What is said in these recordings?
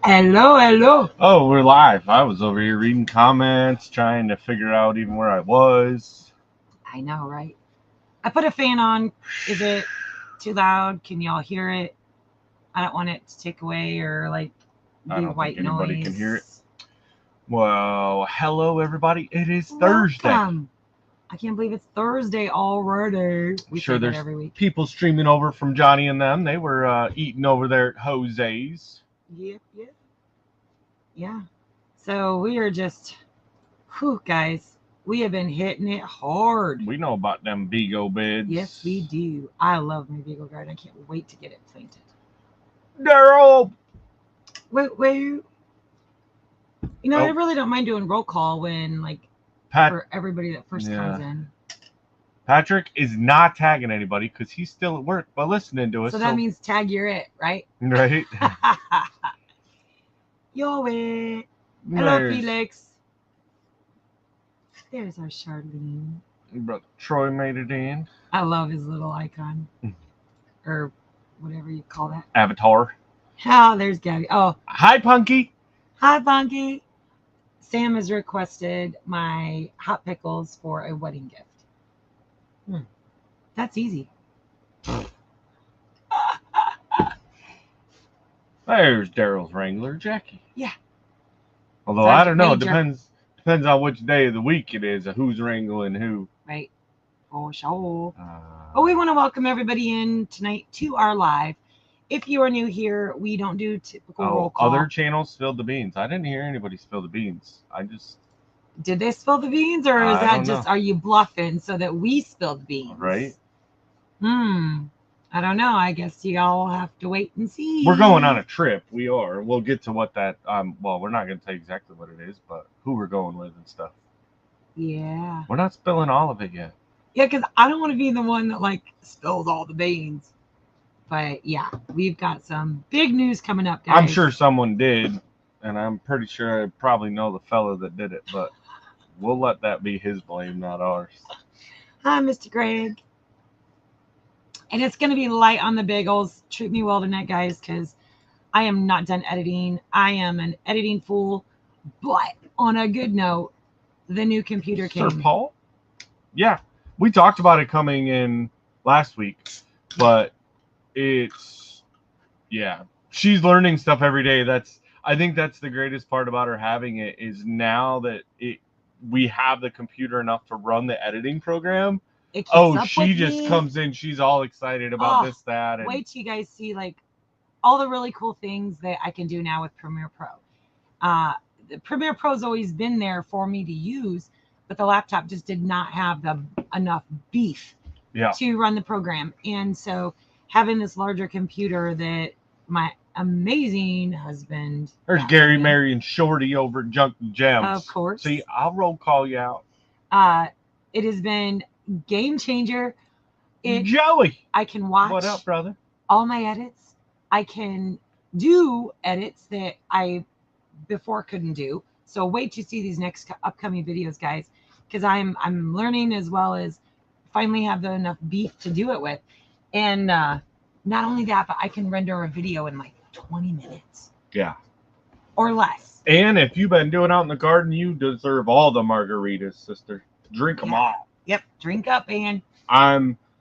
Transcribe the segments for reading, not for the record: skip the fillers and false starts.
Hello, hello. Oh, we're live. I was over here reading comments, trying to figure out even where I was. I know, right? I put a fan on. Is it too loud? Can y'all hear it? I don't want it to take away or like I be don't white think anybody noise. can hear it. Well, hello everybody. It is Thursday. Welcome. I can't believe it's Thursday already. We Sure, say that there's every week. people streaming over from Johnny and them. They were eating over there at Jose's. Yep. Yeah. So we are just, whew, guys. We have been hitting it hard. We know about them Vigo beds. Yes, we do. I love my Vigo garden. I can't wait to get it planted. Daryl! Wait. You know, I really don't mind doing roll call when, like, for everybody that first comes in. Patrick is not tagging anybody because he's still at work but listening to us. So that means tag you're it, right? Right. You're it. Hello, Felix. There's our Charlene. Brother Troy made it in. I love his little icon. Or whatever you call that. Avatar. Oh, there's Gabby. Oh. Hi, Punky. Hi, Punky. Sam has requested my hot pickles for a wedding gift. That's easy. There's Daryl's Wrangler, Jackie. Yeah. Although I don't know, depends on which day of the week it is, who's wrangling who. Right. For sure. But we want to welcome everybody in tonight to our live. If you are new here, we don't do typical roll call. Other channels spilled the beans. I didn't hear anybody spill the beans. Did they spill the beans, or is that just are you bluffing so that we spilled the beans? Right. I don't know. I guess you all have to wait and see. We're going on a trip. We are. We'll get to what that well, we're not going to tell you exactly what it is, but who we're going with and stuff. Yeah. We're not spilling all of it yet. Yeah, because I don't want to be the one that like spills all the beans. But yeah, we've got some big news coming up, guys. I'm sure someone did, and I'm pretty sure I probably know the fellow that did it, but we'll let that be his blame, not ours. Hi, Mr. Greg. And it's going to be light on the bagels. Treat me well tonight, guys, because I am not done editing. I am an editing fool. But on a good note, the new computer came. Sir Paul? Yeah. We talked about it coming in last week, but it's, yeah. She's learning stuff every day. I think that's the greatest part about her having it is now that we have the computer enough to run the editing program. She just comes in. She's all excited about this, that. And wait till you guys see like all the really cool things that I can do now with Premiere Pro. The Premiere Pro's always been there for me to use, but the laptop just did not have enough beef to run the program. And so having this larger computer that my amazing husband. There's Gary, Mary, and Shorty over at Junk and Gems. Of course. See, I'll roll call you out. It has been game changer. Joey, I can watch. What up, brother? All my edits. I can do edits that I before couldn't do. So wait to see these next upcoming videos, guys, because I'm learning as well as finally have enough beef to do it with. And not only that, but I can render a video in like 20 minutes. Yeah. Or less. And if you've been doing out in the garden, you deserve all the margaritas, sister. Drink them all. Yep. Drink up, and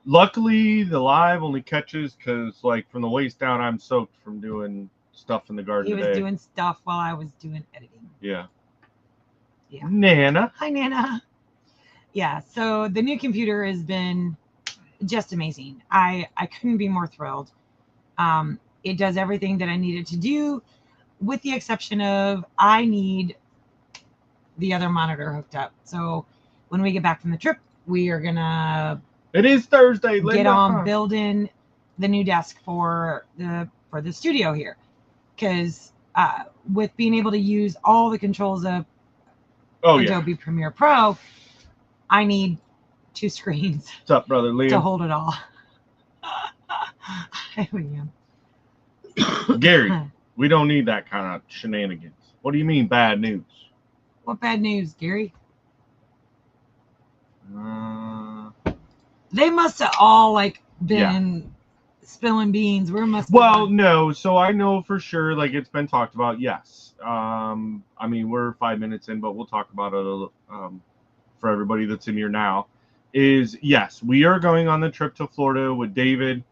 luckily the live only catches because like from the waist down, I'm soaked from doing stuff in the garden today. He was doing stuff while I was doing editing. Yeah. Yeah. Nana. Hi, Nana. Yeah. So the new computer has been just amazing. I couldn't be more thrilled. It does everything that I needed to do, with the exception of I need the other monitor hooked up. So when we get back from the trip, we are gonna. It is Thursday. Get on building the new desk for the studio here, because with being able to use all the controls of Adobe Premiere Pro, I need 2 screens. What's up, brother Liam? To hold it all. I am. Gary, we don't need that kind of shenanigans. What do you mean bad news? What bad news, Gary? They must have all like been spilling beans. No. So I know for sure, like it's been talked about. Yes. I mean, we're 5 minutes in, but we'll talk about it for everybody that's in here now. Is yes, we are going on the trip to Florida with David,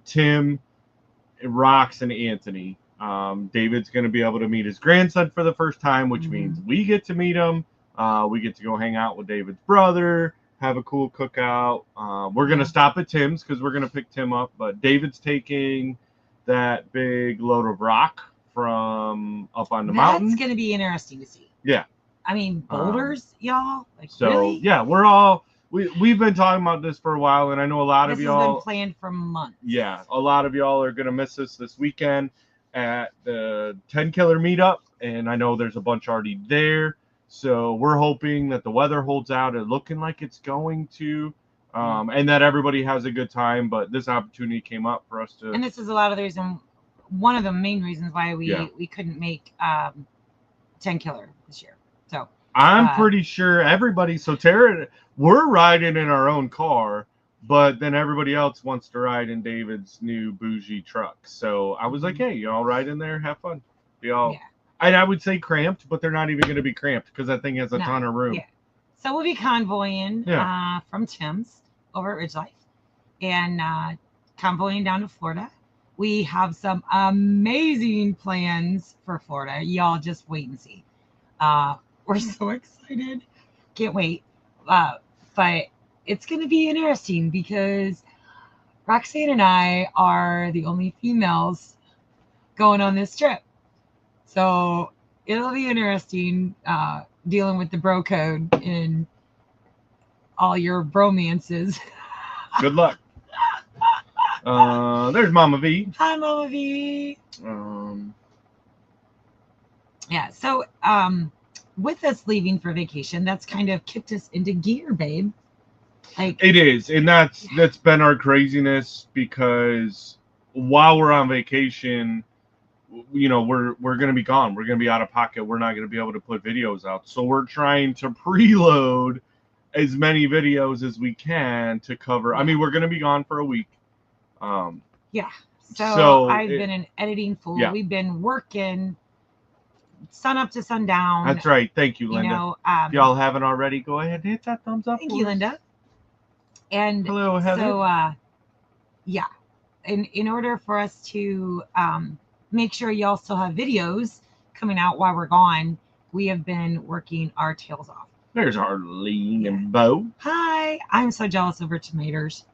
Tim, Rox, and Anthony. David's going to be able to meet his grandson for the first time, which means we get to meet him. We get to go hang out with David's brother, have a cool cookout. We're going to stop at Tim's because we're going to pick Tim up. But David's taking that big load of rock from up on the mountain. That's going to be interesting to see. Yeah. I mean, boulders, y'all. Like, so, really? Yeah, we're all... We've been talking about this for a while, and I know a lot of y'all... This has been planned for months. Yeah, a lot of y'all are going to miss us this weekend at the 10 Killer meetup, and I know there's a bunch already there. So we're hoping that the weather holds out. It's looking like it's going to, and that everybody has a good time. But this opportunity came up for us to... And this is a lot of the reason, one of the main reasons why we couldn't make 10 Killer this year. So I'm pretty sure everybody... So Tara... We're riding in our own car, but then everybody else wants to ride in David's new bougie truck. So I was like, hey, y'all ride in there, have fun. Y'all, and I would say cramped, but they're not even going to be cramped because that thing has a ton of room. Yeah. So we'll be convoying from Tim's over at Ridge Life and convoying down to Florida. We have some amazing plans for Florida. Y'all just wait and see. We're so excited. Can't wait. But it's going to be interesting because Roxanne and I are the only females going on this trip. So it'll be interesting dealing with the bro code and all your bromances. Good luck. There's Mama V. Hi, Mama V. Yeah, so with us leaving for vacation, that's kind of kicked us into gear, babe. Like it is, and that's been our craziness because while we're on vacation, you know, we're going to be gone. We're going to be out of pocket. We're not going to be able to put videos out. So we're trying to preload as many videos as we can to cover. I mean, we're going to be gone for a week. Yeah. So I've been an editing fool. Yeah. We've been working sun up to sundown. That's right. Thank you, Linda. You know, if y'all haven't already, go ahead and hit that thumbs up. Thank you, Linda. And hello, Heather. So, yeah. In order for us to make sure y'all still have videos coming out while we're gone, we have been working our tails off. There's Arlene and Bo. Hi. I'm so jealous of her tomatoes.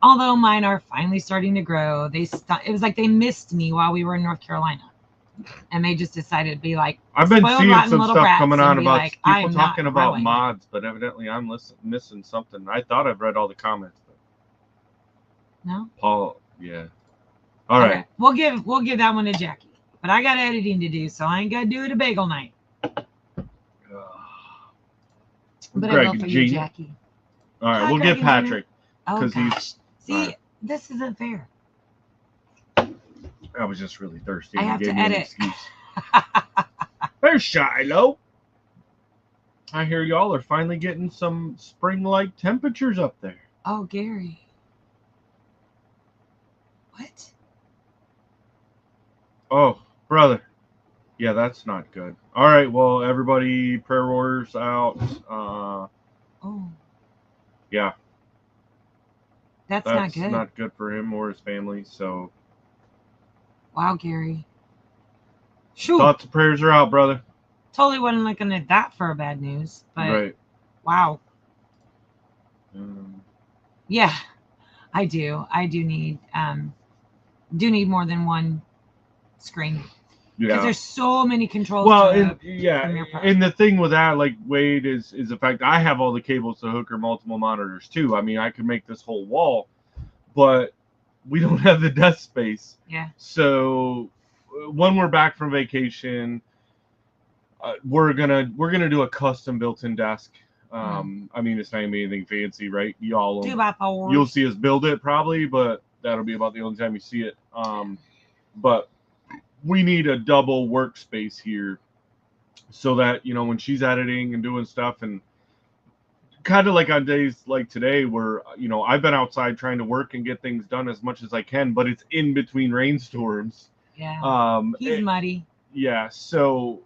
Although mine are finally starting to grow. It was like they missed me while we were in North Carolina. And they just decided to be like, I've been seeing some stuff coming on about like, people talking about mods, but evidently I'm missing something. I thought I've read all the comments. But no? Paul, yeah. All right. We'll give that one to Jackie. But I got editing to do, so I ain't got to do it a bagel night. But Greg I will for G. you, Jackie. All right, we'll get Patrick. Oh, gosh. See, this isn't fair. I was just really thirsty. I have to edit. There's Shiloh. I hear y'all are finally getting some spring-like temperatures up there. Oh, Gary. What? Oh, brother. Yeah, that's not good. All right, well, everybody, prayer warriors out. Oh. Yeah. That's not good. That's not good for him or his family, so. Wow, Gary. Shoot. Thoughts and prayers are out, brother. Totally wasn't looking at that for bad news, but right. Wow. Yeah, I do. I do need more than one screen. Because there's so many controls. Well, and the thing with that, like Wade, is the fact I have all the cables to hook her multiple monitors too. I mean, I could make this whole wall, but we don't have the desk space. Yeah. So when we're back from vacation, we're gonna do a custom built-in desk. I mean, it's not gonna be anything fancy, right? Y'all, 2x4. you'll see us build it probably, but that'll be about the only time you see it. But we need a double workspace here, so that when she's editing and doing stuff, and kind of like on days like today where I've been outside trying to work and get things done as much as I can, but it's in between rainstorms. Yeah. He's muddy. Yeah, so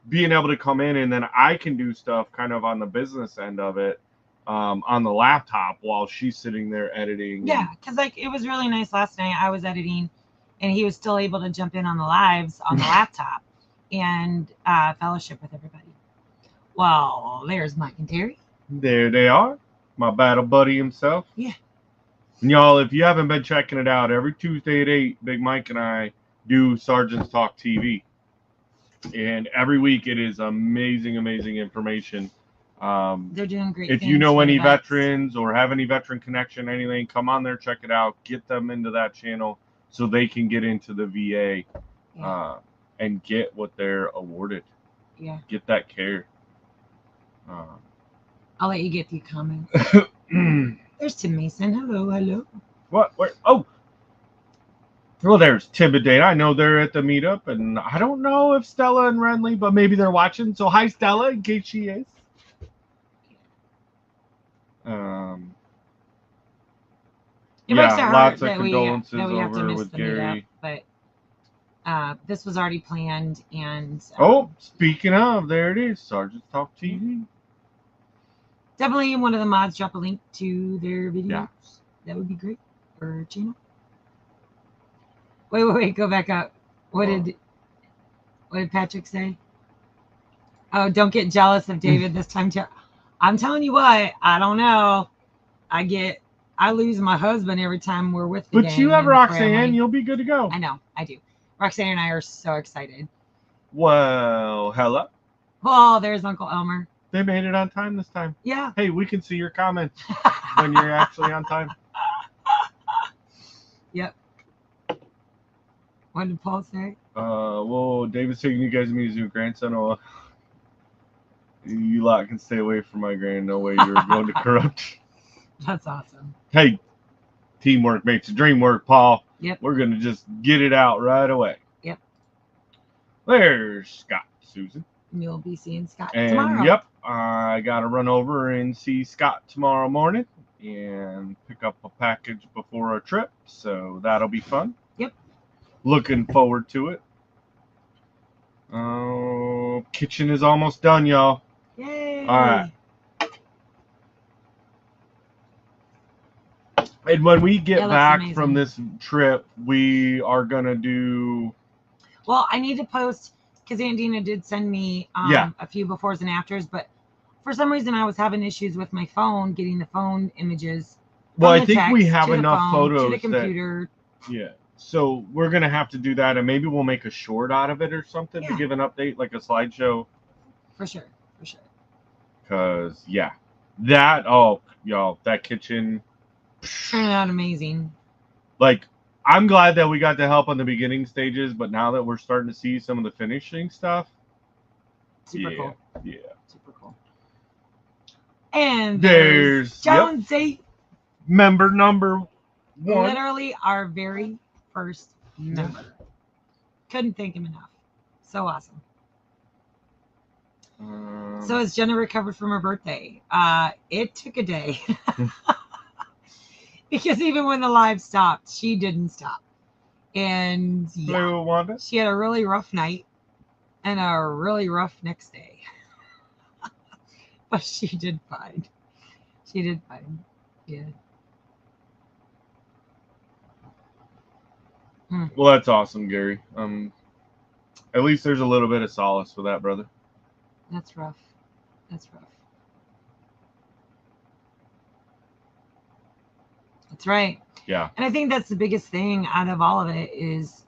being able to come in and then I can do stuff kind of on the business end of it, on the laptop while she's sitting there editing. Yeah, because it was really nice last night. I was editing, and he was still able to jump in on the lives on the laptop and fellowship with everybody. Well, there's Mike and Terry. There they are, my battle buddy himself. Yeah. And y'all, if you haven't been checking it out, every Tuesday at 8, Big Mike and I do Sergeant's Talk TV. And every week it is amazing information. They're doing great if things you know for any the vets. veterans or have any veteran connection, anything, come on there, check it out, get them into that channel so they can get into the VA. Yeah. And get what they're awarded. Yeah. Get that care. I'll let you get the comments. There's Tim Mason. Hello. What? Where? Oh. Well, there's Tim and Dana. I know they're at the meetup, and I don't know if Stella and Renly, but maybe they're watching. So hi, Stella, in case she is. It Yeah, breaks our heart lots of that we condolences have to over miss with the Gary. meetup, but this was already planned, and Speaking of, there it is, Sergeant's Talk TV. definitely one of the mods drop a link to their videos. Yeah. That would be great for channel. Wait, go back up. What did Patrick say? Oh, don't get jealous of David this time. I'm telling you what, I don't know. I lose my husband every time we're with the But gang you have and the Roxanne, family. you'll be good to go. I know, I do. Roxanne and I are so excited. Well, hello. Oh, there's Uncle Elmer. They made it on time this time. Yeah. Hey, we can see your comments when you're actually on time. Yep. What did Paul say? Well, David's taking you guys to meet his new grandson. Oh, you lot can stay away from my grand. No way you're going to corrupt. That's awesome. Hey, teamwork makes the dream work, Paul. Yep. We're going to just get it out right away. Yep. There's Scott, Susan. You'll be seeing Scott And tomorrow. yep, I got to run over and see Scott tomorrow morning and pick up a package before our trip. So that'll be fun. Yep. Looking forward to it. Oh, kitchen is almost done, y'all. Yay. All right. And when we get back amazing. from this trip, we are going to do... Well, I need to post, because Aunt Dina did send me a few befores and afters, but for some reason I was having issues with my phone, getting the phone images. Well, from I the think we text have to the enough phone, photos to the computer. Yeah. So we're going to have to do that, and maybe we'll make a short out of it or something to give an update, like a slideshow. For sure. Because, yeah. Y'all, that kitchen... Turned out amazing. Like, I'm glad that we got to help on the beginning stages, but now that we're starting to see some of the finishing stuff... Super cool. Yeah. Super cool. And there's Jonesy. Member number 1. Literally our very first member. Couldn't thank him enough. So awesome. So has Jenna recovered from her birthday? It took a day. Because even when the live stopped, she didn't stop. And Hello, Wanda. She had a really rough night and a really rough next day. But she did fine. Yeah. Well, that's awesome, Gary. At least there's a little bit of solace for that, brother. That's rough. That's right. Yeah. And I think that's the biggest thing out of all of it is,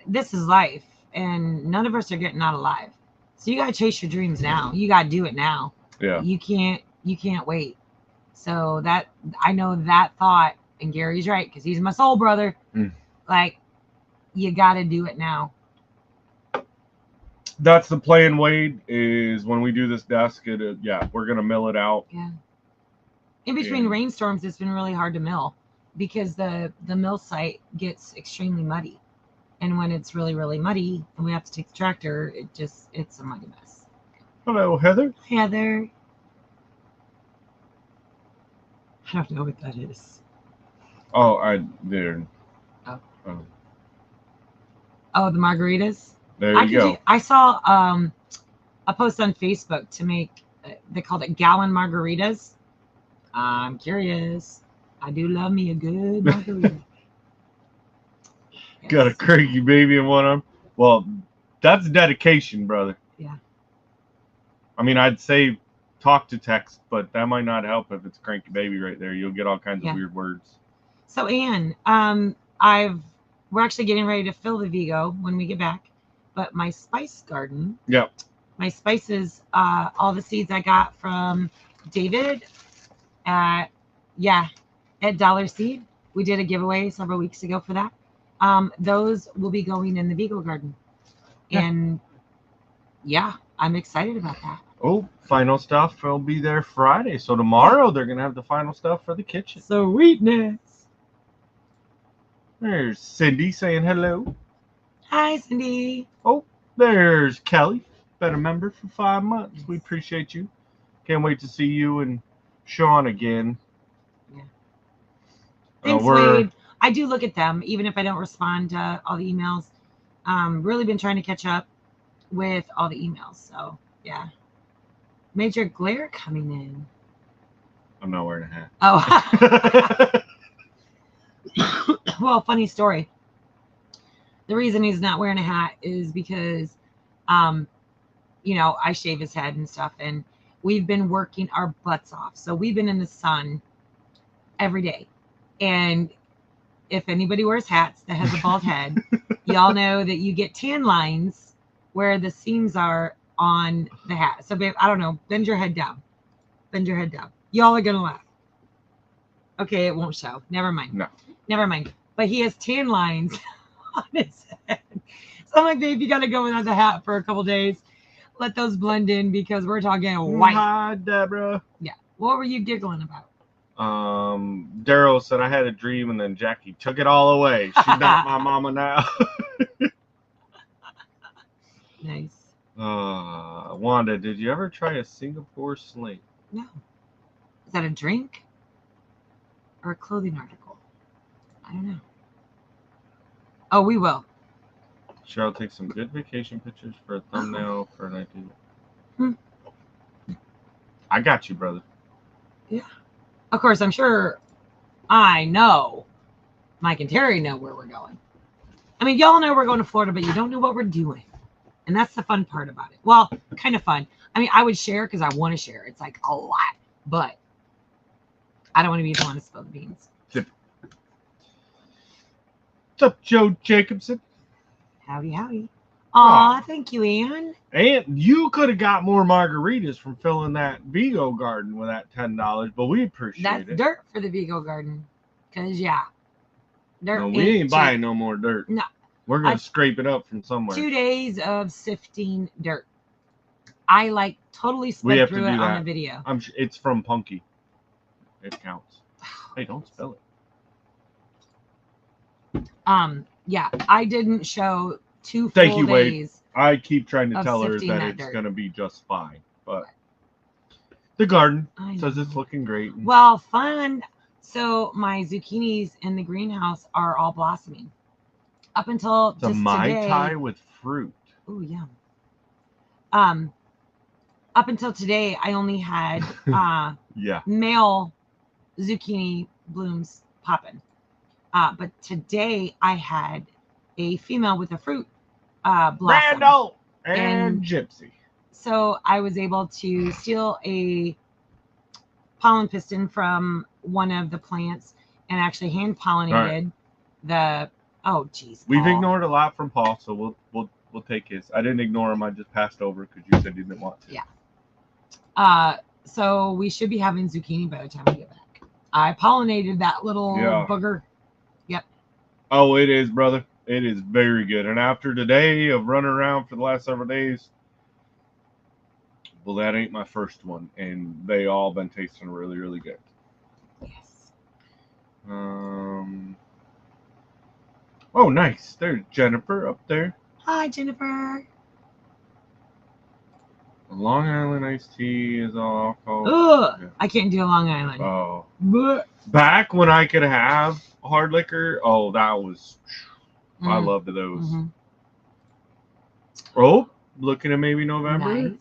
this is life and none of us are getting out alive. So you got to chase your dreams now. You got to do it now. Yeah. You can't wait. So that, I know that thought And Gary's right, because he's my soul brother. Like, you got to do it now. That's the plan, Wade, is when we do this desk, we're going to mill it out. Yeah. In between rainstorms, it's been really hard to mill because the mill site gets extremely muddy. And when it's really, really muddy and we have to take the tractor, it's a muddy mess. Hello, Heather. Heather. I don't know what that is. Oh, there. Oh, the margaritas? There you go. I saw a post on Facebook to make, they called it gallon margaritas. I'm curious. I do love me a good margarita. Yes. Got a cranky baby in one arm. Well, that's dedication, brother. Yeah. I mean, I'd say talk to text, but that might not help if it's a cranky baby right there. You'll get all kinds of weird words. So, Anne, we're actually getting ready to fill the Vigo when we get back. But my spice garden. Yep. My spices, all the seeds I got from David at Dollar Seed. We did a giveaway several weeks ago for that. Those will be going in the Vigo garden. Yeah. And I'm excited about that. Oh, final stuff will be there Friday. So tomorrow they're going to have the final stuff for the kitchen. Sweetness. There's Cindy saying hello. Hi, Cindy. Oh, there's Kelly. Been a member for 5 months. We appreciate you. Can't wait to see you and Sean again. Yeah. Thanks, Wade. I do look at them, even if I don't respond to all the emails. Really been trying to catch up with all the emails. So, yeah. Major glare coming in. I'm not wearing a hat. Oh. Well, funny story. The reason he's not wearing a hat is because, I shave his head and stuff, and we've been working our butts off. So we've been in the sun every day. And if anybody wears hats that has a bald head, y'all know that you get tan lines where the seams are on the hat. So, babe, I don't know. Bend your head down. Bend your head down. Y'all are going to laugh. Okay, it won't show. Never mind. No. Never mind. But he has tan lines on his head. So I'm like, babe, you got to go without the hat for a couple days. Let those blend in because we're talking white. Hi, Deborah. Yeah. What were you giggling about? Daryl said I had a dream and then Jackie took it all away. She's not my mama now. Nice. Wanda, did you ever try a Singapore sling? No. Is that a drink or a clothing article? I don't know. Oh, we will. Cheryl takes some good vacation pictures for a thumbnail for an idea. I got you, brother. Yeah. Of course, I'm sure I know Mike and Terry know where we're going. I mean, y'all know we're going to Florida, but you don't know what we're doing. And that's the fun part about it. Well, kind of fun. I mean, I would share because I want to share. It's like a lot. But I don't want to be the one to spill the beans. What's up, Joe Jacobson? Howdy, howdy. Aw, thank you, Ann. And you could have got more margaritas from filling that Vigo garden with that $10, but we appreciate it. That's dirt for the Vigo garden. Because, dirt. No, we ain't buying no more dirt. No. We're going to scrape it up from somewhere. 2 days of sifting dirt. I totally sped through it on the video. I'm sure it's from Punky. It counts. Hey, don't spill it. Yeah, I didn't show 2 full Thank you, days. Wade. I keep trying to tell her that it's going to be just fine. But the garden says it's looking great. Well, fun. So my zucchinis in the greenhouse are all blossoming. Up until it's just a Mai Tai with fruit. Oh, yeah. Up until today, I only had male zucchini blooms popping. But today I had a female with a fruit blossom. Randall and Gypsy. So I was able to steal a pollen piston from one of the plants and actually hand pollinated the. Oh, geez. We've ignored a lot from Paul, so we'll take his. I didn't ignore him. I just passed over because you said you didn't want to. Yeah. So we should be having zucchini by the time we get back. I pollinated that little Yeah. booger. Yep. Oh, it is, brother. It is very good. And after today of running around for the last several days, well, that ain't my first one, and they all been tasting really, really good. Yes. Oh, nice. There's Jennifer up there. Hi, Jennifer. Long Island iced tea is all alcohol. Ugh, Yeah. I can't do a Long Island. Oh. Blech. Back when I could have hard liquor, oh, that was. I Mm. loved those. Mm-hmm. Oh, looking at maybe November.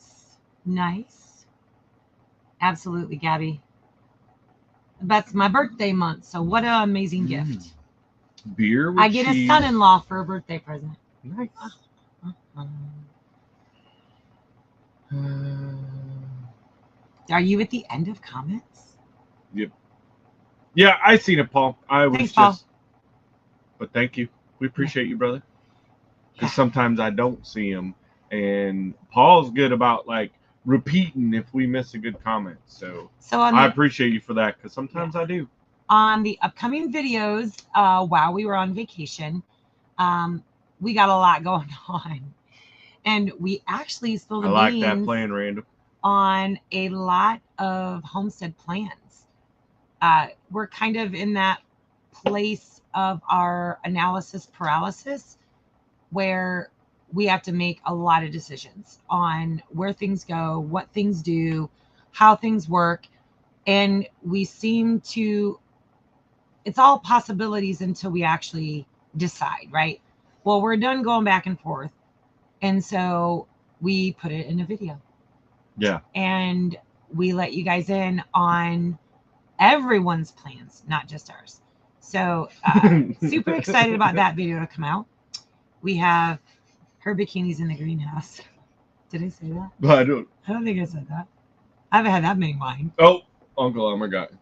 Nice. Absolutely, Gabby. That's my birthday month, so what an amazing gift. Beer with I get cheese. a son-in-law for a birthday present. Nice. Are you at the end of comments? Yep. Yeah, I seen it, Paul. Thanks, Paul. But thank you. We appreciate you, brother. Because sometimes I don't see them, and Paul's good about like repeating if we miss a good comment. So I appreciate you for that, because sometimes I do. On the upcoming videos, while we were on vacation, we got a lot going on, and we actually spilled the beans that plan, Randall. On a lot of homestead plans. We're kind of in that place of our analysis paralysis where we have to make a lot of decisions on where things go, what things do, how things work. And we seem to, it's all possibilities until we actually decide, right? Well, we're done going back and forth. And so we put it in a video. Yeah. And we let you guys in on everyone's plans, not just ours. So super excited about that video to come out. We have her bikinis in the greenhouse. Did I say that? I don't think I said that. I haven't had that many mine. Oh, Uncle Elmer got it.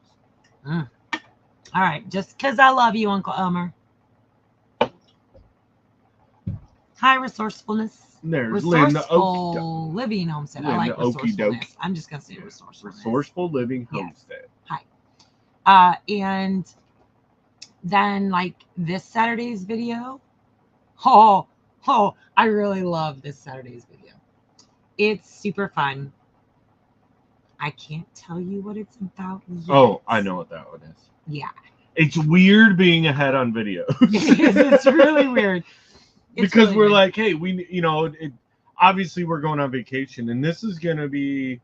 All right, just because I love you, Uncle Elmer. Hi, resourcefulness. There's Resourceful Living Homestead. I like resourcefulness. I'm just gonna say resourcefulness. Resourceful Living Homestead. Yes. Hi. And then like this Saturday's video. Oh, I really love this Saturday's video. It's super fun. I can't tell you what it's about yet. Oh, I know what that one is. Yeah. It's weird being ahead on video. It's really weird. Because we're like, hey, obviously we're going on vacation, and this is going to be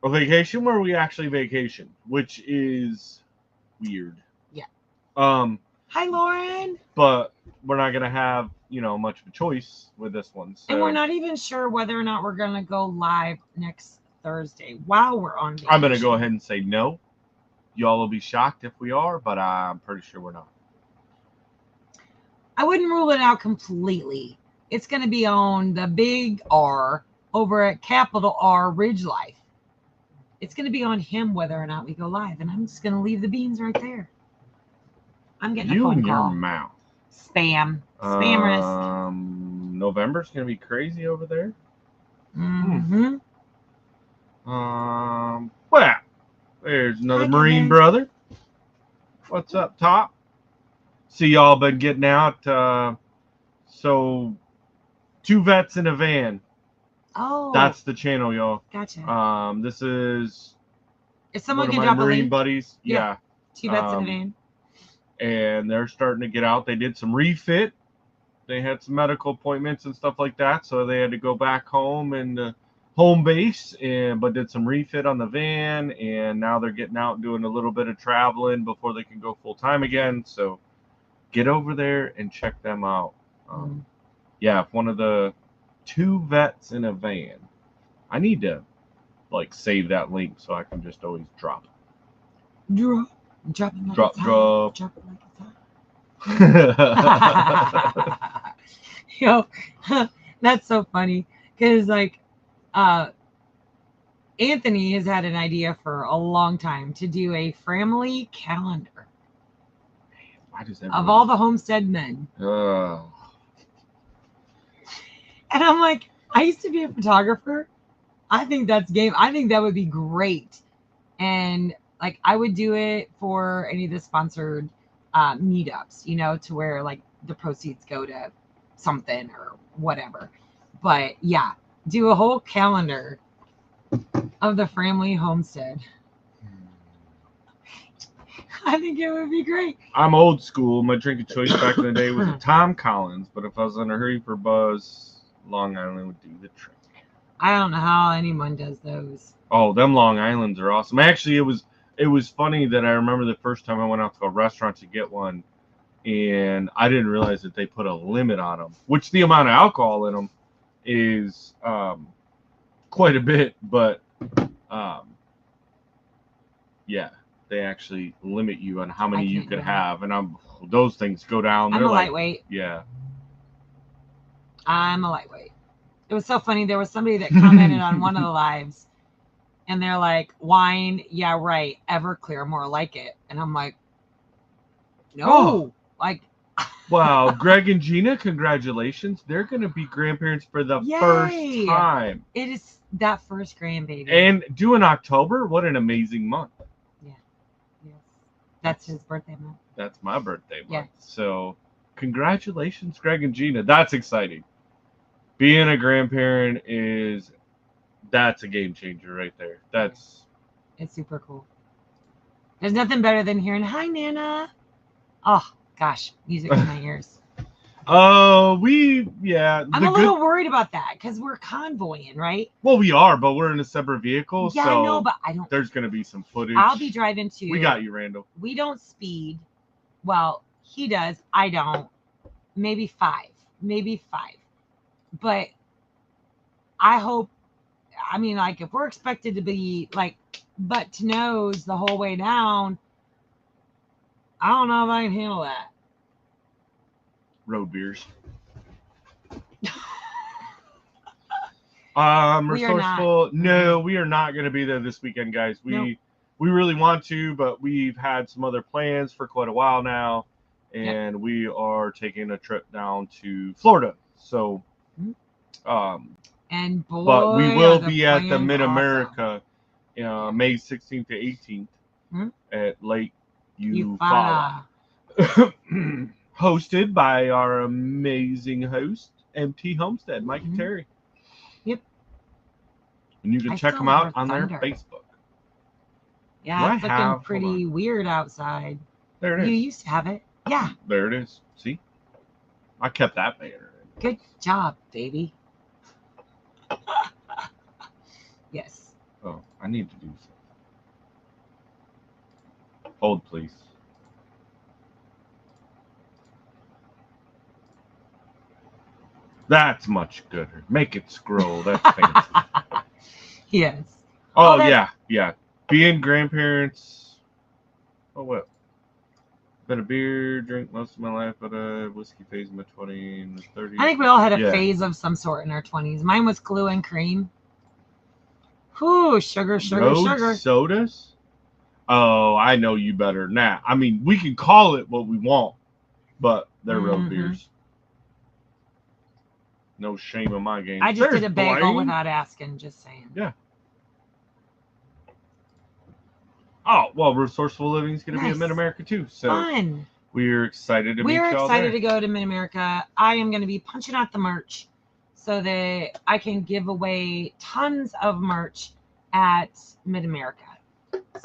a vacation where we actually vacation, which is weird. Yeah. Hi, Lauren. But we're not going to have, much of a choice with this one. So. And we're not even sure whether or not we're going to go live next Thursday while we're on vacation. I'm going to go ahead and say no. Y'all will be shocked if we are, but I'm pretty sure we're not. I wouldn't rule it out completely. It's going to be on the big R over at capital R Ridge Life. It's going to be on him whether or not we go live. And I'm just going to leave the beans right there. I'm getting a phone call. Your mouth. Spam risk. November's going to be crazy over there. Mm-hmm. Well, there's another Marine brother. What's up, Top? See, y'all been getting out. So, 2 vets in a van. Oh, that's the channel, y'all. Gotcha. This is. If someone one can of my drop Marine a link. buddies, yeah. 2 vets in a van. And they're starting to get out. They did some refit. They had some medical appointments and stuff like that, so they had to go back home and home base, but did some refit on the van, and now they're getting out and doing a little bit of traveling before they can go full time again. So get over there and check them out. Yeah, one of the 2 vets in a van. I need to save that link so I can just always drop it. Drop it like drop. Drop it like it's hot. Yo, that's so funny because Anthony has had an idea for a long time to do a family calendar of all the Homestead men. And I'm like, I used to be a photographer. I think that's game. I think that would be great. And like I would do it for any of the sponsored meetups, you know, to where like the proceeds go to something or whatever. But yeah, do a whole calendar of the family homestead. I think it would be great. I'm old school. My drink of choice back in the day was a Tom Collins, but if I was in a hurry for buzz, Long Island would do the trick. I don't know how anyone does those. Oh, them Long Islands are awesome. Actually, it was funny that I remember the first time I went out to a restaurant to get one, and I didn't realize that they put a limit on them, which the amount of alcohol in them is quite a bit, but yeah, they actually limit you on how many you could have, and those things go down. I'm a lightweight. Yeah. I'm a lightweight. It was so funny. There was somebody that commented on one of the lives, and they're like, wine, yeah, right. Everclear, more like it. And I'm like, no. Like, wow, Greg and Gina, congratulations. They're going to be grandparents for the first time. It is that first grandbaby. And due in October, what an amazing month. Yeah. Yes. That's his birthday month. That's my birthday month. Yeah. So congratulations, Greg and Gina. That's exciting. Being a grandparent that's a game changer right there. It's super cool. There's nothing better than hearing, hi, Nana. Oh, gosh, music in my ears. I'm a little worried about that because we're convoying, right? Well, we are, but we're in a separate vehicle. Yeah, so I know, but I don't. There's going to be some footage. I'll be driving too. We got you, Randall. We don't speed. Well, he does. I don't. Maybe five. But I hope, I mean, like, if we're expected to be, like, butt to nose the whole way down, I don't know if I can handle that. Road beers. We Resourceful. No, we are not going to be there this weekend, guys. We really want to, but we've had some other plans for quite a while now, and we are taking a trip down to Florida. So, and boy, but we will be at the Mid-America, May 16th to 18th at Lake Eufaula. Hosted by our amazing host, MT Homestead, Mike and Terry. Yep. And you can check them out on their Facebook. Yeah, it's looking pretty weird outside. There it is. You used to have it. Yeah. There it is. See? I kept that banner. Good job, baby. Yes. Oh, I need to do something. Hold, please. That's much gooder. Make it scroll. That's fancy. Yes. Oh, yeah. Being grandparents. Oh, what? Been a beer drink most of my life, but a whiskey phase in my 20s and 30s. I think we all had a phase of some sort in our 20s. Mine was glue and cream. Whew, sugar. Sodas? Oh, I know you better now. I mean, we can call it what we want, but they're road beers. No shame in my game. I just did a bagel without asking, just saying. Yeah. Oh, well, Resourceful Living is going to be in Mid-America too. So fun. We're excited to meet y'all there. We're excited to go to Mid-America. I am going to be punching out the merch so that I can give away tons of merch at Mid-America.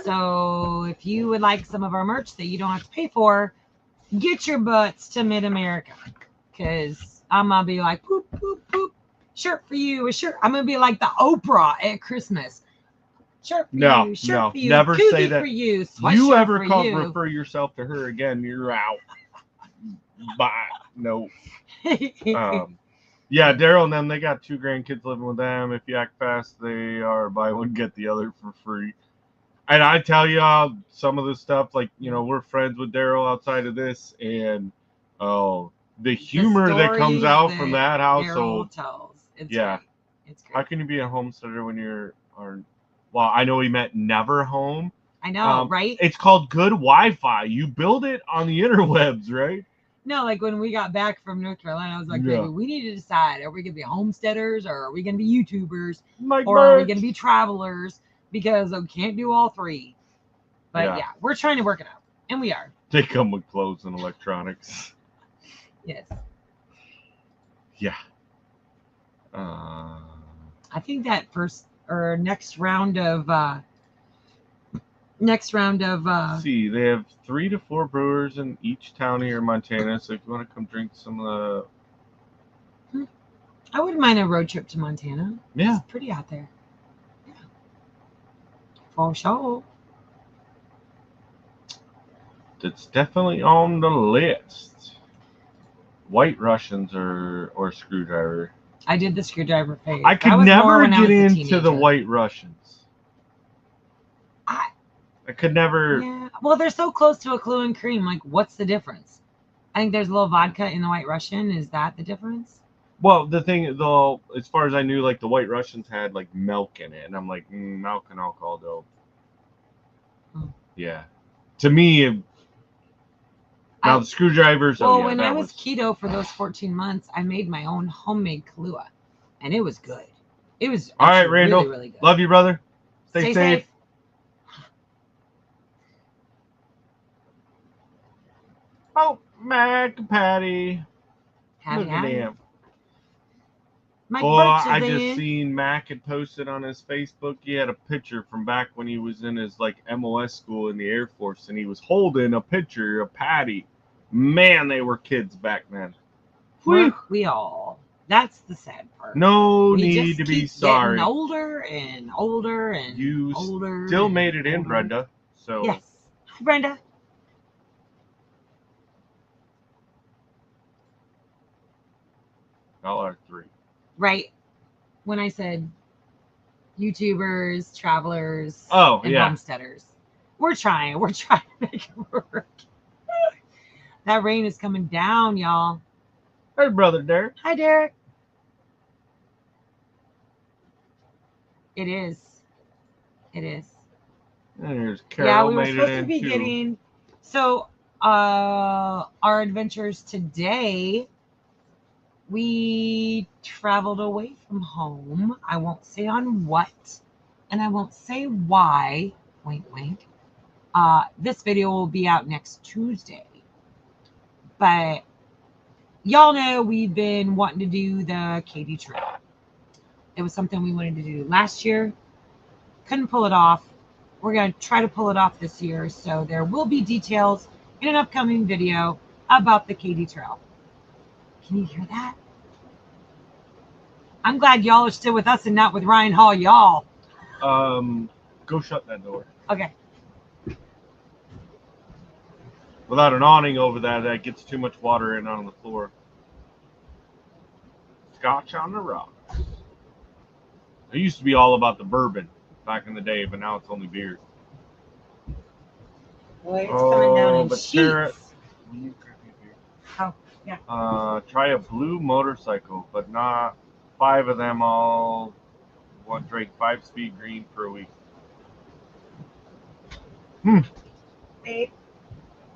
So if you would like some of our merch that you don't have to pay for, get your butts to Mid-America. Because I'm going to be like, poop, poop, poop. Shirt for you, a shirt. I'm going to be like the Oprah at Christmas. Shirt for you, shirt for you, never koozie say that. For you, you ever refer yourself to her again, you're out. Bye. No. Yeah, Daryl and them, they got 2 grandkids living with them. If you act fast, they are buy one, get the other for free. And I tell y'all, some of the stuff, like, we're friends with Daryl outside of this, and the humor that comes out from that household. It's great. It's great. How can you be a homesteader when you're well, I know he meant never home. I know, right? It's called good Wi-Fi. You build it on the interwebs, right? No, like when we got back from North Carolina, I was like, baby, we need to decide, are we going to be homesteaders or are we going to be YouTubers? Or are we going to be travelers? Because we can't do all 3. But yeah, we're trying to work it out, and we are. They come with clothes and electronics. Yes. Yeah. I think that next round of see, they have 3 to 4 brewers in each town here in Montana. So if you want to come drink some of the, I wouldn't mind a road trip to Montana. Yeah, it's pretty out there. Yeah, for sure. That's definitely on the list. White Russians or screwdriver. I did the screwdriver phase. I could never get into the White Russians. I could never. Yeah. Well, they're so close to a Clue and Cream. Like, what's the difference? I think there's a little vodka in the White Russian. Is that the difference? Well, the thing, though, as far as I knew, like the White Russians had like milk in it, and I'm like, milk and alcohol, though. Oh. Yeah. To me, now the screwdrivers. Well, when I was keto for those 14 months, I made my own homemade Kahlua, and it was good. It was all right, Randall. really, really good. Love you, brother. Stay safe. Oh, Mac and Patty. Look at him. I just seen Mac had posted on his Facebook. He had a picture from back when he was in his like MOS school in the Air Force, and he was holding a picture of Patty. Man, they were kids back then. We all. That's the sad part. No need to be sorry. Getting older and older and you older. Still made it in, Brenda. So yes. Hi, Brenda. Y'all are 3. Right. When I said YouTubers, travelers, and homesteaders. We're trying to make it work. That rain is coming down, y'all. Hey, brother Derek. Hi, Derek. It is. And there's Carol. We were supposed to be getting. So, our adventures today. We traveled away from home. I won't say on what, and I won't say why. Wink, wink. This video will be out next Tuesday. But y'all know we've been wanting to do the Katy Trail. It was something we wanted to do last year. Couldn't pull it off. We're going to try to pull it off this year. So there will be details in an upcoming video about the Katy Trail. Can you hear that? I'm glad y'all are still with us and not with Ryan Hall, y'all. Go shut that door. Okay. Without an awning over that gets too much water in on the floor. Scotch on the rocks. It used to be all about the bourbon back in the day, but now it's only beer. Boy, it's coming down in sheets. Oh, yeah. Try a blue motorcycle, but not 5 of them all. One drink 5-speed green for a week. Babe,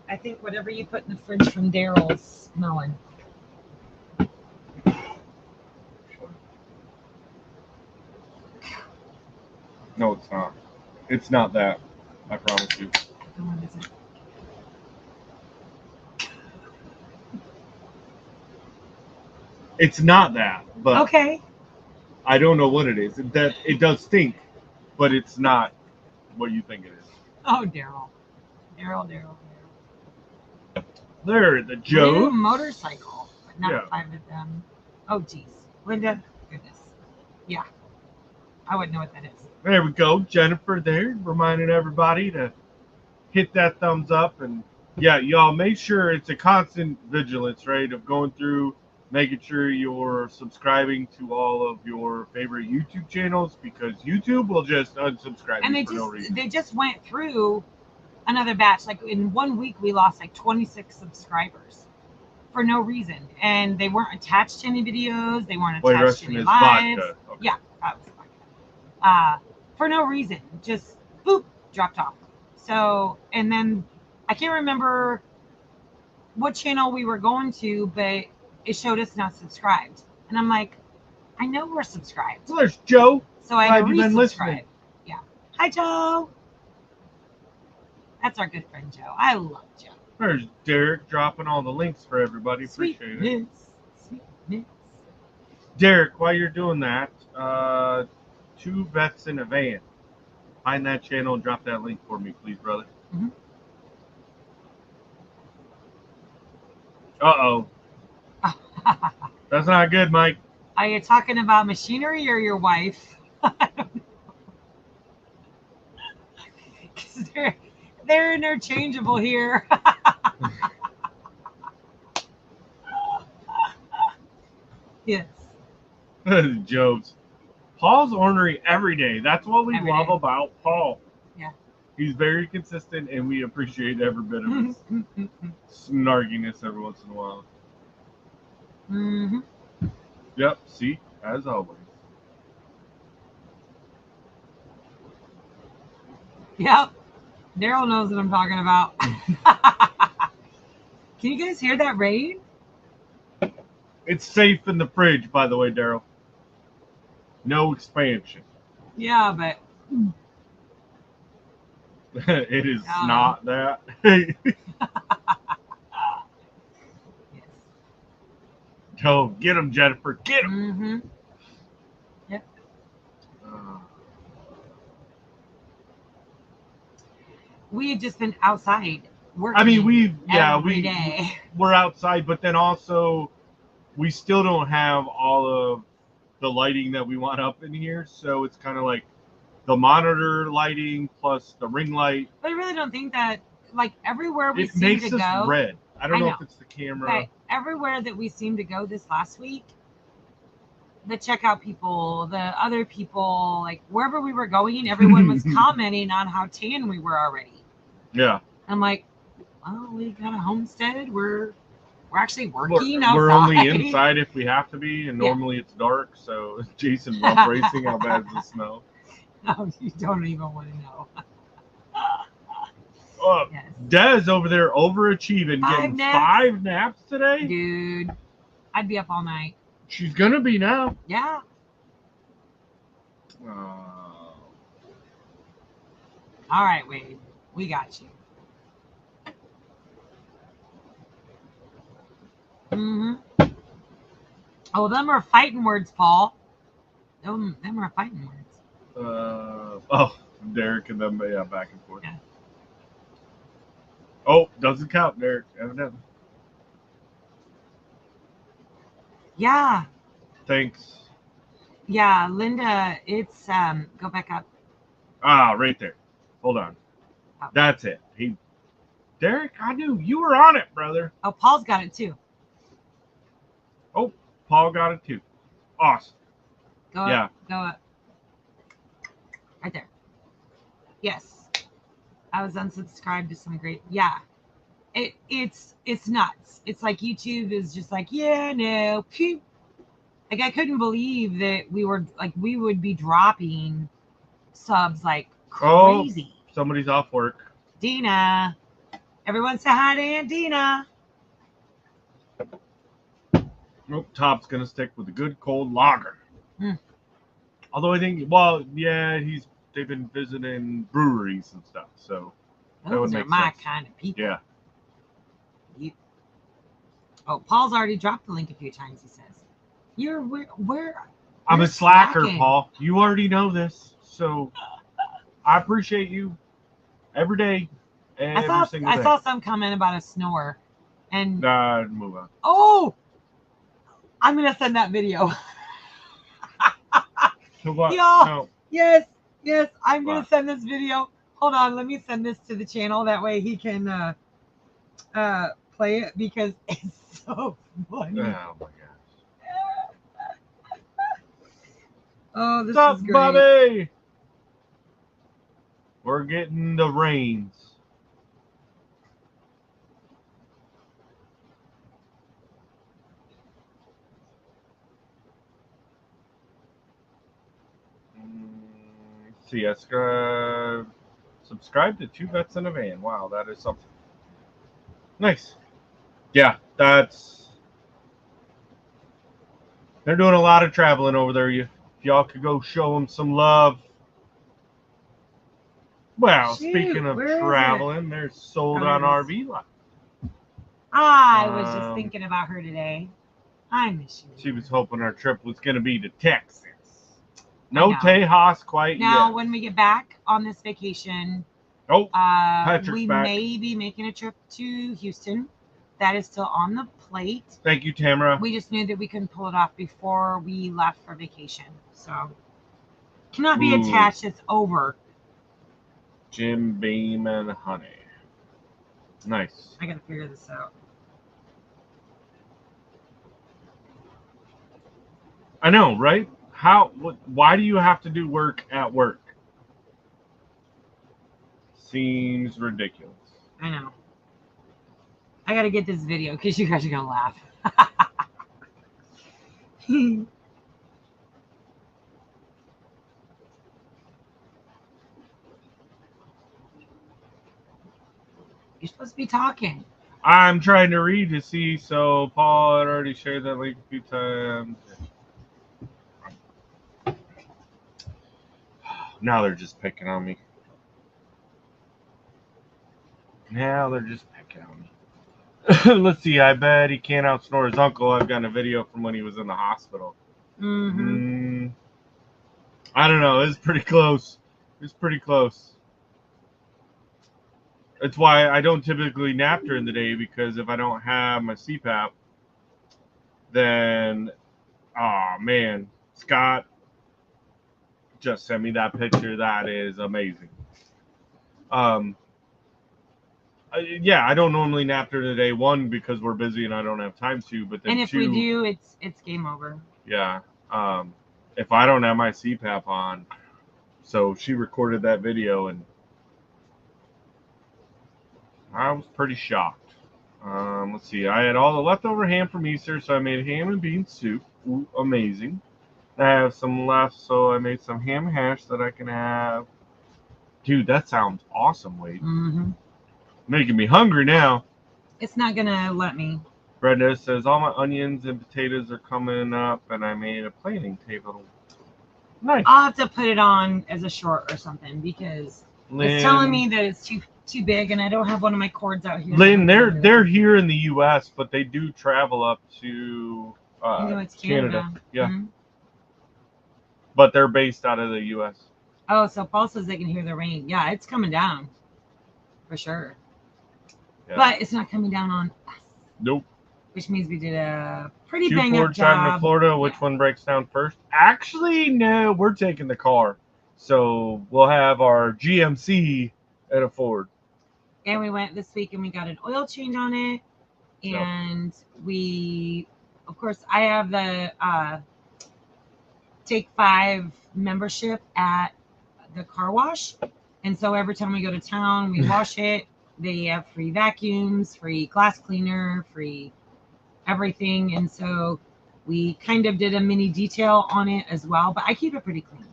I think whatever you put in the fridge from Daryl's smelling. No, it's not. It's not that. I promise you. What is it? It's not that, but okay. I don't know what it is. It does stink, but it's not what you think it is. Oh, Daryl. There, the Joe. Blue motorcycle, but not 5 of them. Oh, geez. Linda, goodness. Yeah. I wouldn't know what that is. There we go. Jennifer there, reminding everybody to hit that thumbs up. And yeah, y'all make sure it's a constant vigilance, right, of going through, making sure you're subscribing to all of your favorite YouTube channels, because YouTube will just unsubscribe you for no reason. They just went through another batch. Like in 1 week, we lost like 26 subscribers for no reason, and they weren't attached to any videos. They weren't attached to any lives. Okay. Yeah, that was vodka. For no reason, just boop, dropped off. So, and then I can't remember what channel we were going to, but it showed us not subscribed. And I'm like, I know we're subscribed. Well, there's Joe. So I had to resubscribe. Yeah. Hi, Joe. That's our good friend Joe. I love Joe. There's Derek dropping all the links for everybody. Appreciate it. Sweetness. Sweetness. Derek, while you're doing that, two vets in a van. Find that channel and drop that link for me, please, brother. Mhm. Uh-oh. That's not good, Mike. Are you talking about machinery or your wife? 'Cause they're interchangeable here. Yes. Jokes. Paul's ornery every day. That's what we Every love day. about Paul. Yeah. He's very consistent, and we appreciate every bit of his snarkiness every once in a while. Mm-hmm. Yep, see, as always. Yep. Daryl knows what I'm talking about. Can you guys hear that rain? It's safe in the fridge, by the way, Daryl. No expansion. Yeah, but It is Oh. not that. yes. Oh, get him, Jennifer. Get him. Mm-hmm. Yep. We had just been outside working. I mean, every day. we're outside, but then also we still don't have all of the lighting that we want up in here, so it's kind of like the monitor lighting plus the ring light. But I really don't think that, like, everywhere we It seem makes to us go, red. I don't I know know. if it's the camera. but everywhere that we seemed to go this last week, the checkout people, the other people, like wherever we were going, everyone was commenting on how tan we were already. Yeah. I'm like, well, we got a homestead. We're actually working outside. We're only inside if we have to be, and Yeah. normally it's dark, so Jason love racing how bad is the snow. No, you don't even want to know. Yes. Des over there overachieving, getting naps. 5 naps today. Dude, I'd be up all night. She's gonna be now. Yeah. Oh. All right, Wade. We got you. Mm-hmm. Oh, them are fighting words, Paul. Them are fighting words. Derek and them, yeah, back and forth. Yeah. Oh, doesn't count, Derek, evidently. Yeah. Thanks. Yeah, Linda, it's go back up. Ah, right there. Hold on. Oh. That's it. Derek, I knew you were on it, brother. Oh, Paul's got it too. Oh, Paul got it too. Awesome. Go up. Yeah. Go up. Right there. Yes. I was unsubscribed to some great. Yeah. It's nuts. It's like YouTube is just like, yeah, no. Pew. Like I couldn't believe that we would be dropping subs like crazy. Oh, somebody's off work. Dina. Everyone say hi to Aunt Dina. Nope, Top's gonna stick with a good cold lager. Mm. Although I think, well, yeah, they've been visiting breweries and stuff, so that would Those are make my sense. kind of people. Yeah. Oh, Paul's already dropped the link a few times. He says, "You're where?" I'm You're a slacker, slacking. Paul. You already know this, so I appreciate you every day. I Single day. saw some comment about a snore, and Move on. oh, I'm gonna send that video. What? Y'all. No. Yes, I'm gonna What? send this video. Hold on, let me send this to the channel. That way he can play it because it's so funny. Oh my gosh. Oh, this What's up, is great. Bobby? We're getting the rains. Let's see, subscribe to 2 Vets in a Van. Wow, that is something. Nice. Yeah, they're doing a lot of traveling over there. If y'all could go show them some love. Well, Shoot, speaking of where is it? traveling, they're sold Oh, there on it is. RV lot. I was just thinking about her today. I miss you. She was hoping our trip was going to be to Texas. No know. Tejas quite Now, yet. when we get back on this vacation, Oh, Patrick's we back. may be making a trip to Houston. That is still on the plate. Thank you, Tamara. We just knew that we couldn't pull it off before we left for vacation. So, cannot be Ooh. attached. It's over. Jim Beam and honey. Nice. I gotta figure this out. I know, right? Why do you have to do work at work? Seems ridiculous. I know. I gotta get this video because you guys are gonna laugh. You're supposed to be talking. I'm trying to read to see, so Paul had already shared that link a few times. Now they're just picking on me. Let's see, I bet he can't outsnore his uncle. I've gotten a video from when he was in the hospital. Mm-hmm. I don't know. It's pretty close. That's why I don't typically nap during the day, because if I don't have my CPAP, then, oh man, Scott just sent me that picture. That is amazing. Yeah, I don't normally nap during the day. One, because we're busy and I don't have time to. But then And if two, we do, it's game over. Yeah. If I don't have my CPAP on, so she recorded that video and I was pretty shocked. Let's see. I had all the leftover ham from Easter, so I made ham and bean soup. Ooh, amazing. I have some left, so I made some ham hash that I can have. Dude, that sounds awesome, Wade. Mm-hmm. Making me hungry now. It's not gonna let me. Brenda says, all my onions and potatoes are coming up, and I made a planing table. Nice. I'll have to put it on as a short or something because it's telling me that it's too big, and I don't have one of my cords out here. Lynn, they're here in the U.S., but they do travel up to it's Canada. Yeah. Mm-hmm. But they're based out of the U.S. Oh, so Paul says they can hear the rain. Yeah, it's coming down for sure. Yeah. But it's not coming down on us. Nope. Which means we did a pretty bang up job. Driving to Florida, which one breaks down first? Actually, no, we're taking the car. So we'll have our GMC at a Ford. And we went this week and we got an oil change on it. And we, of course, I have the Take 5 membership at the car wash. And so every time we go to town, we wash it. They have free vacuums, free glass cleaner, free everything. And so we kind of did a mini detail on it as well, but I keep it pretty clean.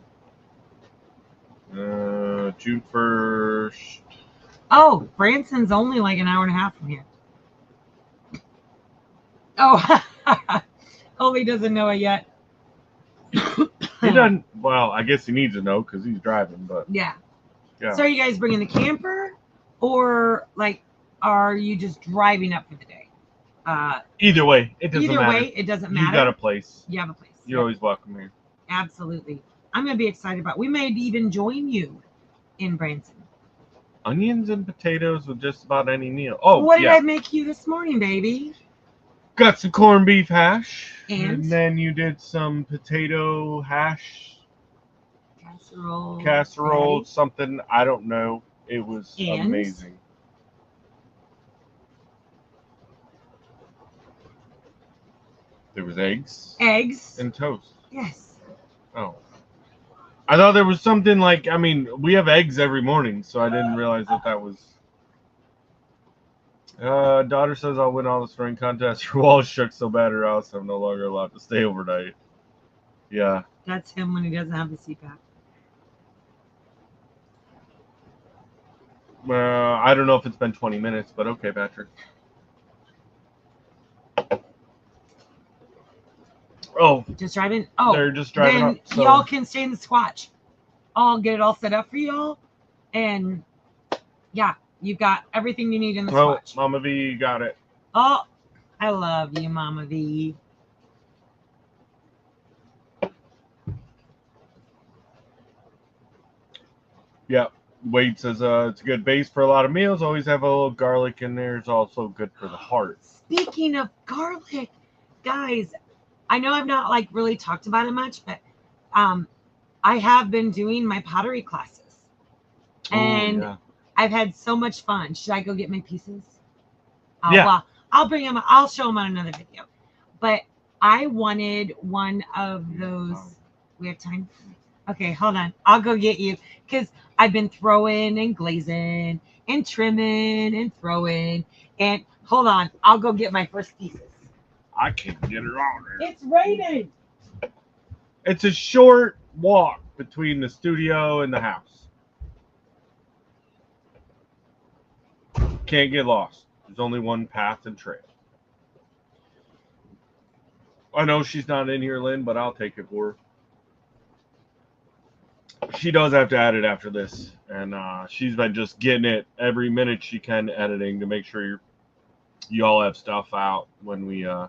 June 1st. Oh, Branson's only like an hour and a half from here. Oh, Holy doesn't know it yet. He doesn't. Well, I guess he needs to know because he's driving, but. Yeah. So are you guys bringing the camper, or like, are you just driving up for the day? Either way, it doesn't matter. Either way, it doesn't matter. You got a place. You have a place. You're always welcome here. Absolutely. I'm going to be excited about it. We may even join you in Branson. Onions and potatoes with just about any meal. Oh, what did I make you this morning, baby? Got some corned beef hash. And then you did some potato hash. Casserole, something. I don't know. It was amazing. There was eggs. Eggs. And toast. Yes. Oh. I thought there was something like, I mean, we have eggs every morning, so I didn't realize that was. Daughter says I'll win all the spring contests. Her wall shook so bad her house I'm no longer allowed to stay overnight. Yeah. That's him when he doesn't have the CPAP. I don't know if it's been 20 minutes, but okay, Patrick. Oh. Just driving? Oh. They're just driving then up. So. Y'all can stay in the Squatch. I'll get it all set up for y'all. And yeah, you've got everything you need in the Oh, swatch. Mama V, you got it. Oh, I love you, Mama V. Yep. Wade says it's a good base for a lot of meals. Always have a little garlic in there. It's also good for the heart. Speaking of garlic, guys, I know I've not like really talked about it much, but I have been doing my pottery classes, and yeah. I've had so much fun. Should I go get my pieces? Yeah. Well, I'll bring them. I'll show them on another video. But I wanted one of those. We have time. Okay, hold on. I'll go get you because I've been throwing and glazing and trimming and throwing. And hold on, I'll go get my first pieces. I can't get it on there. It's raining. It's a short walk between the studio and the house. Can't get lost. There's only one path and trail. I know she's not in here, Lynn, but I'll take it for her. She does have to edit after this, and she's been just getting it every minute she can editing to make sure you all have stuff out when we're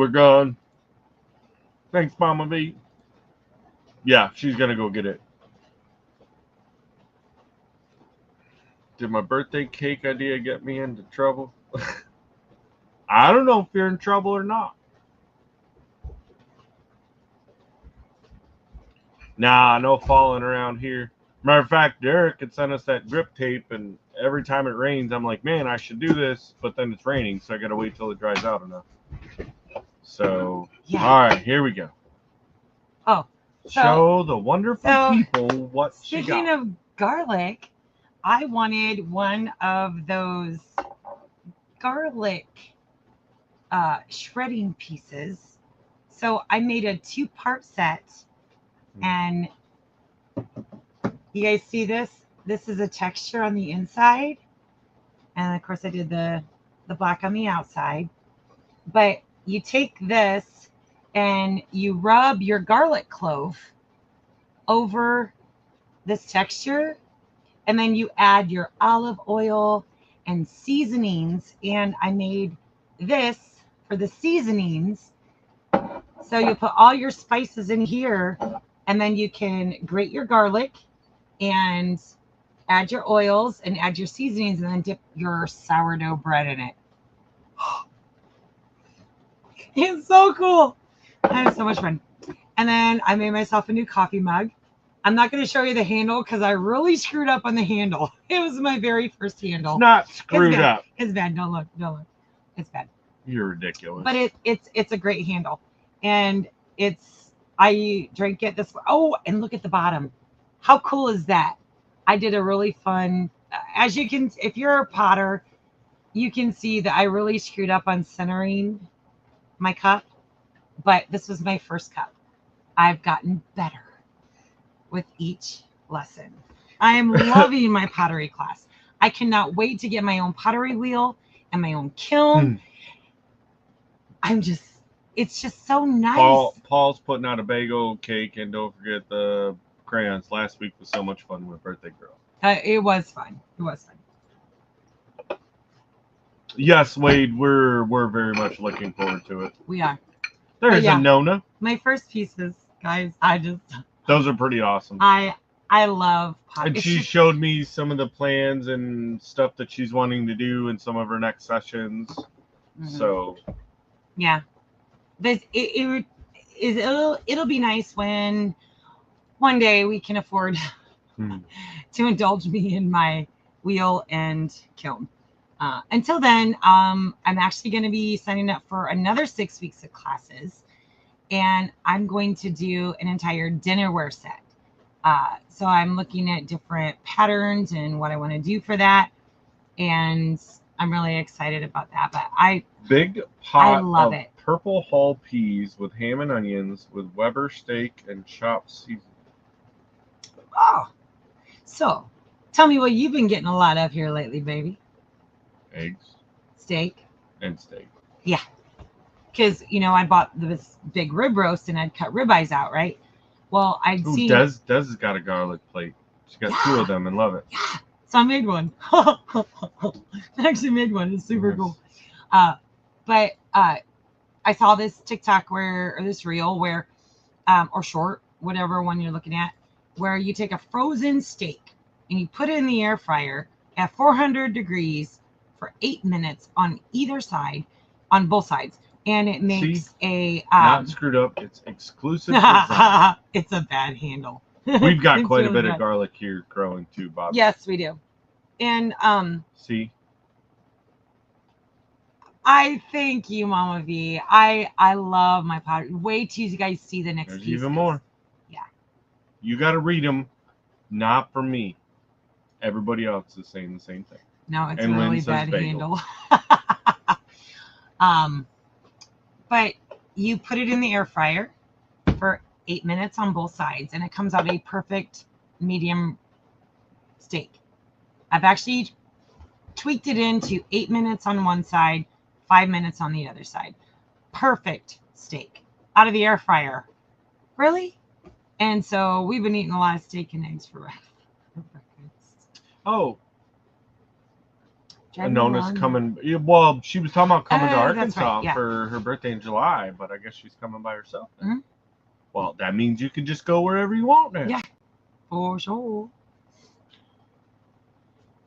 gone. Thanks, Mama V. Yeah, she's gonna go get it. Did my birthday cake idea get me into trouble? I don't know if you're in trouble or not. Nah, no falling around here. Matter of fact, Derek had sent us that grip tape, and every time it rains, I'm like, man, I should do this, but then it's raining, so I gotta wait till it dries out enough. So, Yeah. all right, here we go. Oh, show the wonderful people what she got. Speaking of garlic, I wanted one of those garlic shredding pieces. So I made a 2-part set, and you guys see this? This is a texture on the inside, and of course I did the black on the outside. But you take this and you rub your garlic clove over this texture, and then you add your olive oil and seasonings. And I made this for the seasonings. So you put all your spices in here, and then you can grate your garlic and add your oils and add your seasonings, and then dip your sourdough bread in it. It's so cool. I had so much fun. And then I made myself a new coffee mug. I'm not going to show you the handle because I really screwed up on the handle. It was my very first handle. It's not screwed up. It's bad. Don't look. It's bad. You're ridiculous. But it's a great handle. And I drank it this way. Oh, and look at the bottom. How cool is that? I did a really fun, as you can, if you're a potter, you can see that I really screwed up on centering my cup, but this was my first cup. I've gotten better with each lesson. I am loving my pottery class. I cannot wait to get my own pottery wheel and my own kiln. It's just so nice. Paul's putting out a bagel cake, and don't forget the crayons. Last week was so much fun with Birthday Girl. It was fun. Yes, Wade, we're very much looking forward to it. We are. There's a Nona. My first pieces, guys. Those are pretty awesome. I love pottery. And she showed me some of the plans and stuff that she's wanting to do in some of her next sessions. Mm-hmm. So yeah, it'll be nice when one day we can afford to indulge me in my wheel and kiln. Until then, I'm actually going to be signing up for another 6 weeks of classes, and I'm going to do an entire dinnerware set. So I'm looking at different patterns and what I want to do for that, and I'm really excited about that. But big pot I love of it. Purple Hull peas with ham and onions with Weber steak and chopped seasoning. Oh, so tell me what you've been getting a lot of here lately, baby. Eggs. Steak. And steak. Yeah. Because, I bought this big rib roast and I'd cut ribeyes out, right? Well, I'd Ooh, seen. Des has got a garlic plate. She got two of them and love it. Yeah. So I made one. I actually made one. It's super cool. But I saw this TikTok or this reel where, or short, whatever one you're looking at, where you take a frozen steak and you put it in the air fryer at 400 degrees for 8 minutes on either side, on both sides, and it makes a not screwed up. It's exclusive design. It's a bad handle. We've got It's quite a really bit bad. of garlic here growing too, Bob. Yes, we do. And See, I thank you, Mama V. I love my pottery. Wait till you guys see the next there's piece. even more. Yeah. You got to read them, not for me. Everybody else is saying the same thing. No, it's And a really Lynn says bad bagel. handle. But you put it in the air fryer for 8 minutes on both sides, and it comes out a perfect medium steak. I've actually tweaked it into 8 minutes on one side, 5 minutes on the other side. Perfect steak out of the air fryer. Really? And so we've been eating a lot of steak and eggs for breakfast. Oh, Driving Nona's along. coming. Yeah, well, she was talking about coming to That's Arkansas right, yeah. for her birthday in July, but I guess she's coming by herself. Mhm. Well, that means you can just go wherever you want now. Yeah. For sure.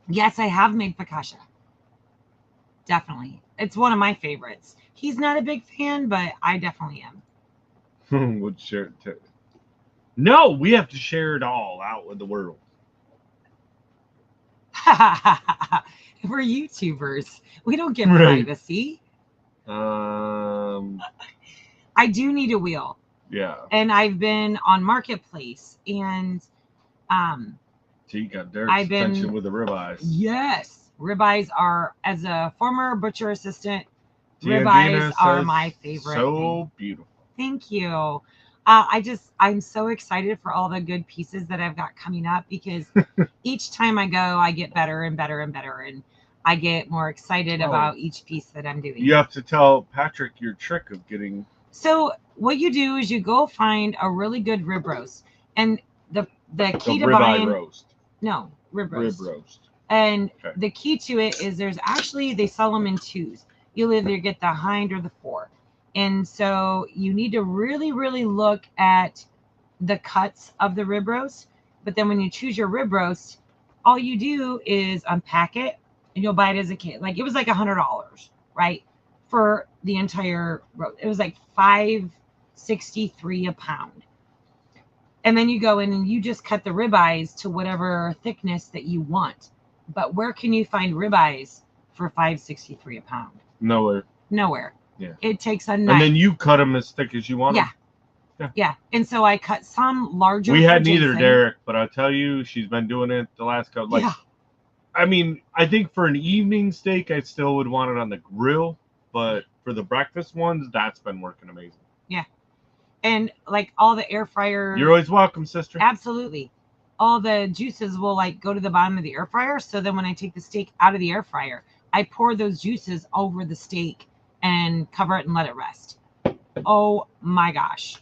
Yes, I have made focaccia. Definitely. It's one of my favorites. He's not a big fan, but I definitely am. Would share it too. No, we have to share it all out with the world. We're YouTubers. We don't get Right. privacy. Um, I do need a wheel. yeah. And I've been on Marketplace and So you got Derek's I've been- attention with the ribeyes. yes, ribeyes are, as a former butcher assistant, Tiandina ribeyes are says, my favorite So thing. beautiful. Thank you. I'm so excited for all the good pieces that I've got coming up because each time I go, I get better and better and better. And I get more excited Oh. about each piece that I'm doing. You have to tell Patrick your trick of getting. So what you do is you go find a really good rib roast. And the key The to ribeye buying, roast. no, rib roast. Rib roast. And Okay. the key to it is there's actually, they sell them in twos. You'll either get the hind or the fore. And so you need to really, really look at the cuts of the rib roast. But then when you choose your rib roast, all you do is unpack it and you'll buy it as a kit. Like it was like $100, right? For the entire roast. It was like $5.63 a pound. And then you go in and you just cut the ribeyes to whatever thickness that you want. But where can you find ribeyes for $5.63 a pound? Nowhere. Nowhere. Yeah. It takes a knife. And then you cut them as thick as you want. Yeah. Yeah. And so I cut some larger. We for had neither, Jason. Derek, but I'll tell you, she's been doing it the last couple. Like, Yeah. I mean, I think for an evening steak, I still would want it on the grill, but for the breakfast ones, that's been working amazing. Yeah. And like all the air fryer. You're always welcome, sister. Absolutely. All the juices will like go to the bottom of the air fryer. So then when I take the steak out of the air fryer, I pour those juices over the steak and cover it and let it rest. Oh my gosh.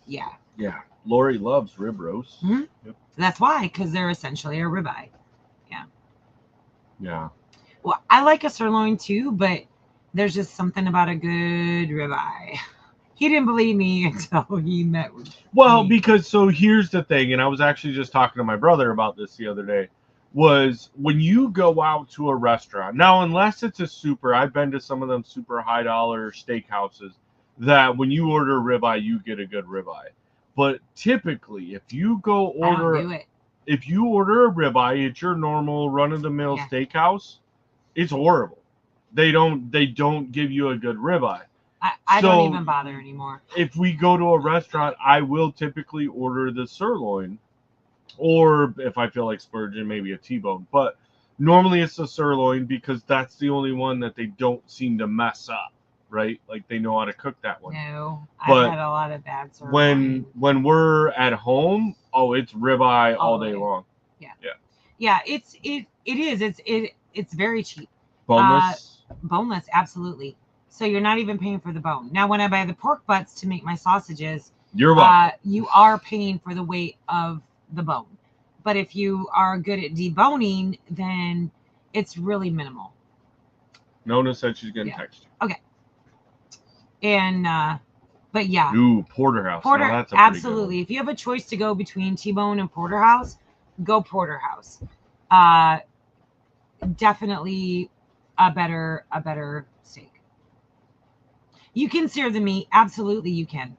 Yeah. Yeah. Lori loves rib roast. Mhm. Yep. That's why, because they're essentially a ribeye. Yeah. Well, I like a sirloin too, but there's just something about a good ribeye. He didn't believe me until he met with Well, me. because so here's the thing, and I was actually just talking to my brother about this the other day, was when you go out to a restaurant, now unless it's a super, I've been to some of them super high dollar steakhouses that when you order a ribeye, you get a good ribeye. But typically, if you go I don't order, do it. if you order a ribeye at your normal run of the mill Yeah. steakhouse, it's horrible. They don't give you a good ribeye. I don't So- even bother anymore. If we go to a restaurant, I will typically order the sirloin, or if I feel like splurging, maybe a T-bone. But normally it's the sirloin because that's the only one that they don't seem to mess up, right? Like they know how to cook that one. No, But I've had a lot of bad sirloin. When we're at home, oh, it's ribeye all day long. Yeah, it is. It's very cheap. Boneless. Boneless, absolutely. So you're not even paying for the bone. Now, when I buy the pork butts to make my sausages, You're welcome. You are paying for the weight of the bone. But if you are good at deboning, then it's really minimal. Nona said she's gonna Yeah. text you. Okay. And but yeah, Ooh, porterhouse. porter, Now that's a pretty absolutely. If you have a choice to go between T-bone and porterhouse, go porterhouse. Definitely a better steak. You can sear the meat, absolutely you can.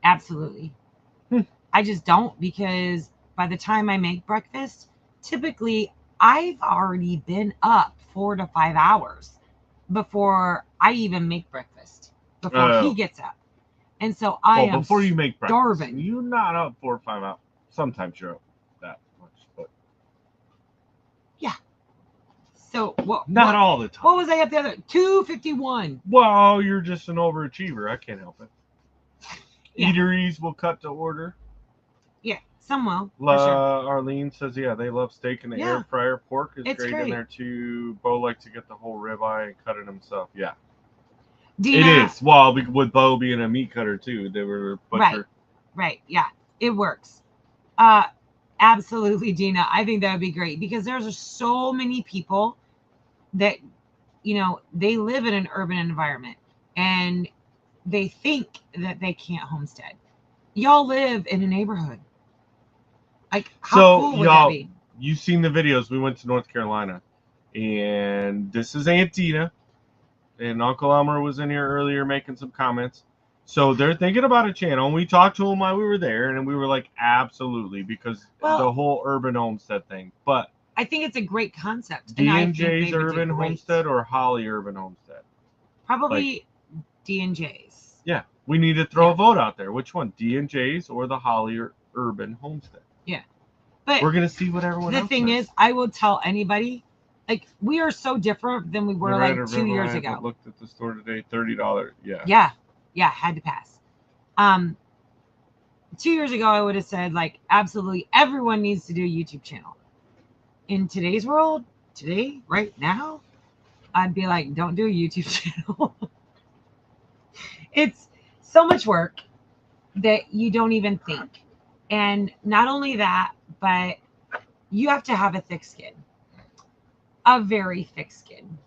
Absolutely. I just don't, because by the time I make breakfast, typically I've already been up 4 to 5 hours before I even make breakfast, before he gets up. And so I am before you make breakfast, starving. you're not up 4 or 5 hours. Sometimes you're up that much, but yeah. So not all the time. What was I up the other 251? Well, you're just an overachiever. I can't help it. Yeah. Eateries will cut to order. Yeah, some will. For sure. Arlene says, yeah, they love steak in the air fryer. Pork is great in there too. Bo likes to get the whole ribeye and cut it himself. Yeah. Dina, it is. Well, with Bo being a meat cutter too, they were butcher. Right. Yeah, it works. Absolutely, Dina. I think that would be great, because there's so many people that, they live in an urban environment and they think that they can't homestead. Y'all live in a neighborhood. Like, how cool would that be? You've seen the videos. We went to North Carolina, and this is Aunt Dina, and Uncle Elmer was in here earlier making some comments. So they're thinking about a channel, and we talked to them while we were there, and we were like, absolutely, because the whole urban homestead thing. But I think it's a great concept. D&J's Urban Homestead or Holly Urban Homestead? Probably D&J's. Yeah, we need to throw a vote out there. Which one, D&J's or the Holly Urban Homestead? Yeah, but we're gonna see what everyone else. The thing is, I will tell anybody, like, we are so different than we were like 2 years ago. I looked at the store today, $30. Yeah, had to pass. 2 years ago, I would have said, like, absolutely everyone needs to do a YouTube channel. In today's world, right now, I'd be like, don't do a YouTube channel. It's so much work that you don't even think. And not only that, but you have to have a thick skin. A very thick skin.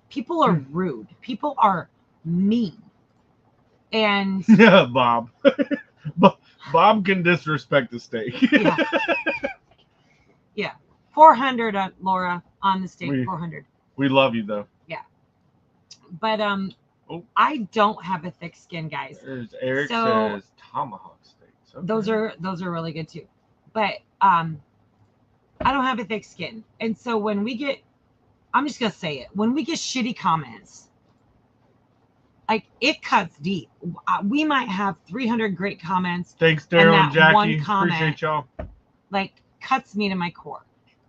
People are rude. People are mean. And yeah, Bob. Bob can disrespect the steak. Yeah. 400, Laura, on the steak. 400. We love you though. Yeah. But I don't have a thick skin, guys. Eric says tomahawk steaks. Okay. Those are really good too. But I don't have a thick skin. And so when we get, I'm just gonna say it, when we get shitty comments, like, it cuts deep. We might have 300 great comments. Thanks, Daryl and Jackie. One comment, appreciate y'all. Like, cuts me to my core.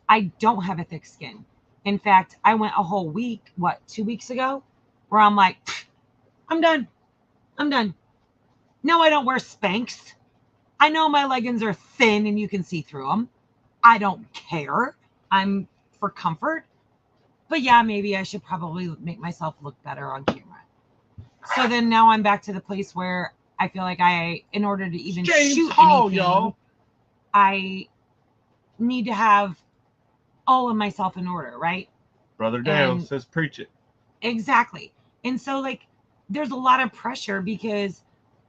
I don't have a thick skin. In fact, I went a whole week, 2 weeks ago, where I'm like, I'm done. No, I don't wear Spanx. I know my leggings are thin and you can see through them. I don't care. I'm for comfort. But yeah, maybe I should probably make myself look better on camera. So then now I'm back to the place where I feel like in order to even shoot anything, y'all, I need to have all of myself in order, right? Brother Dale says, preach it. Exactly. And so, like, there's a lot of pressure because,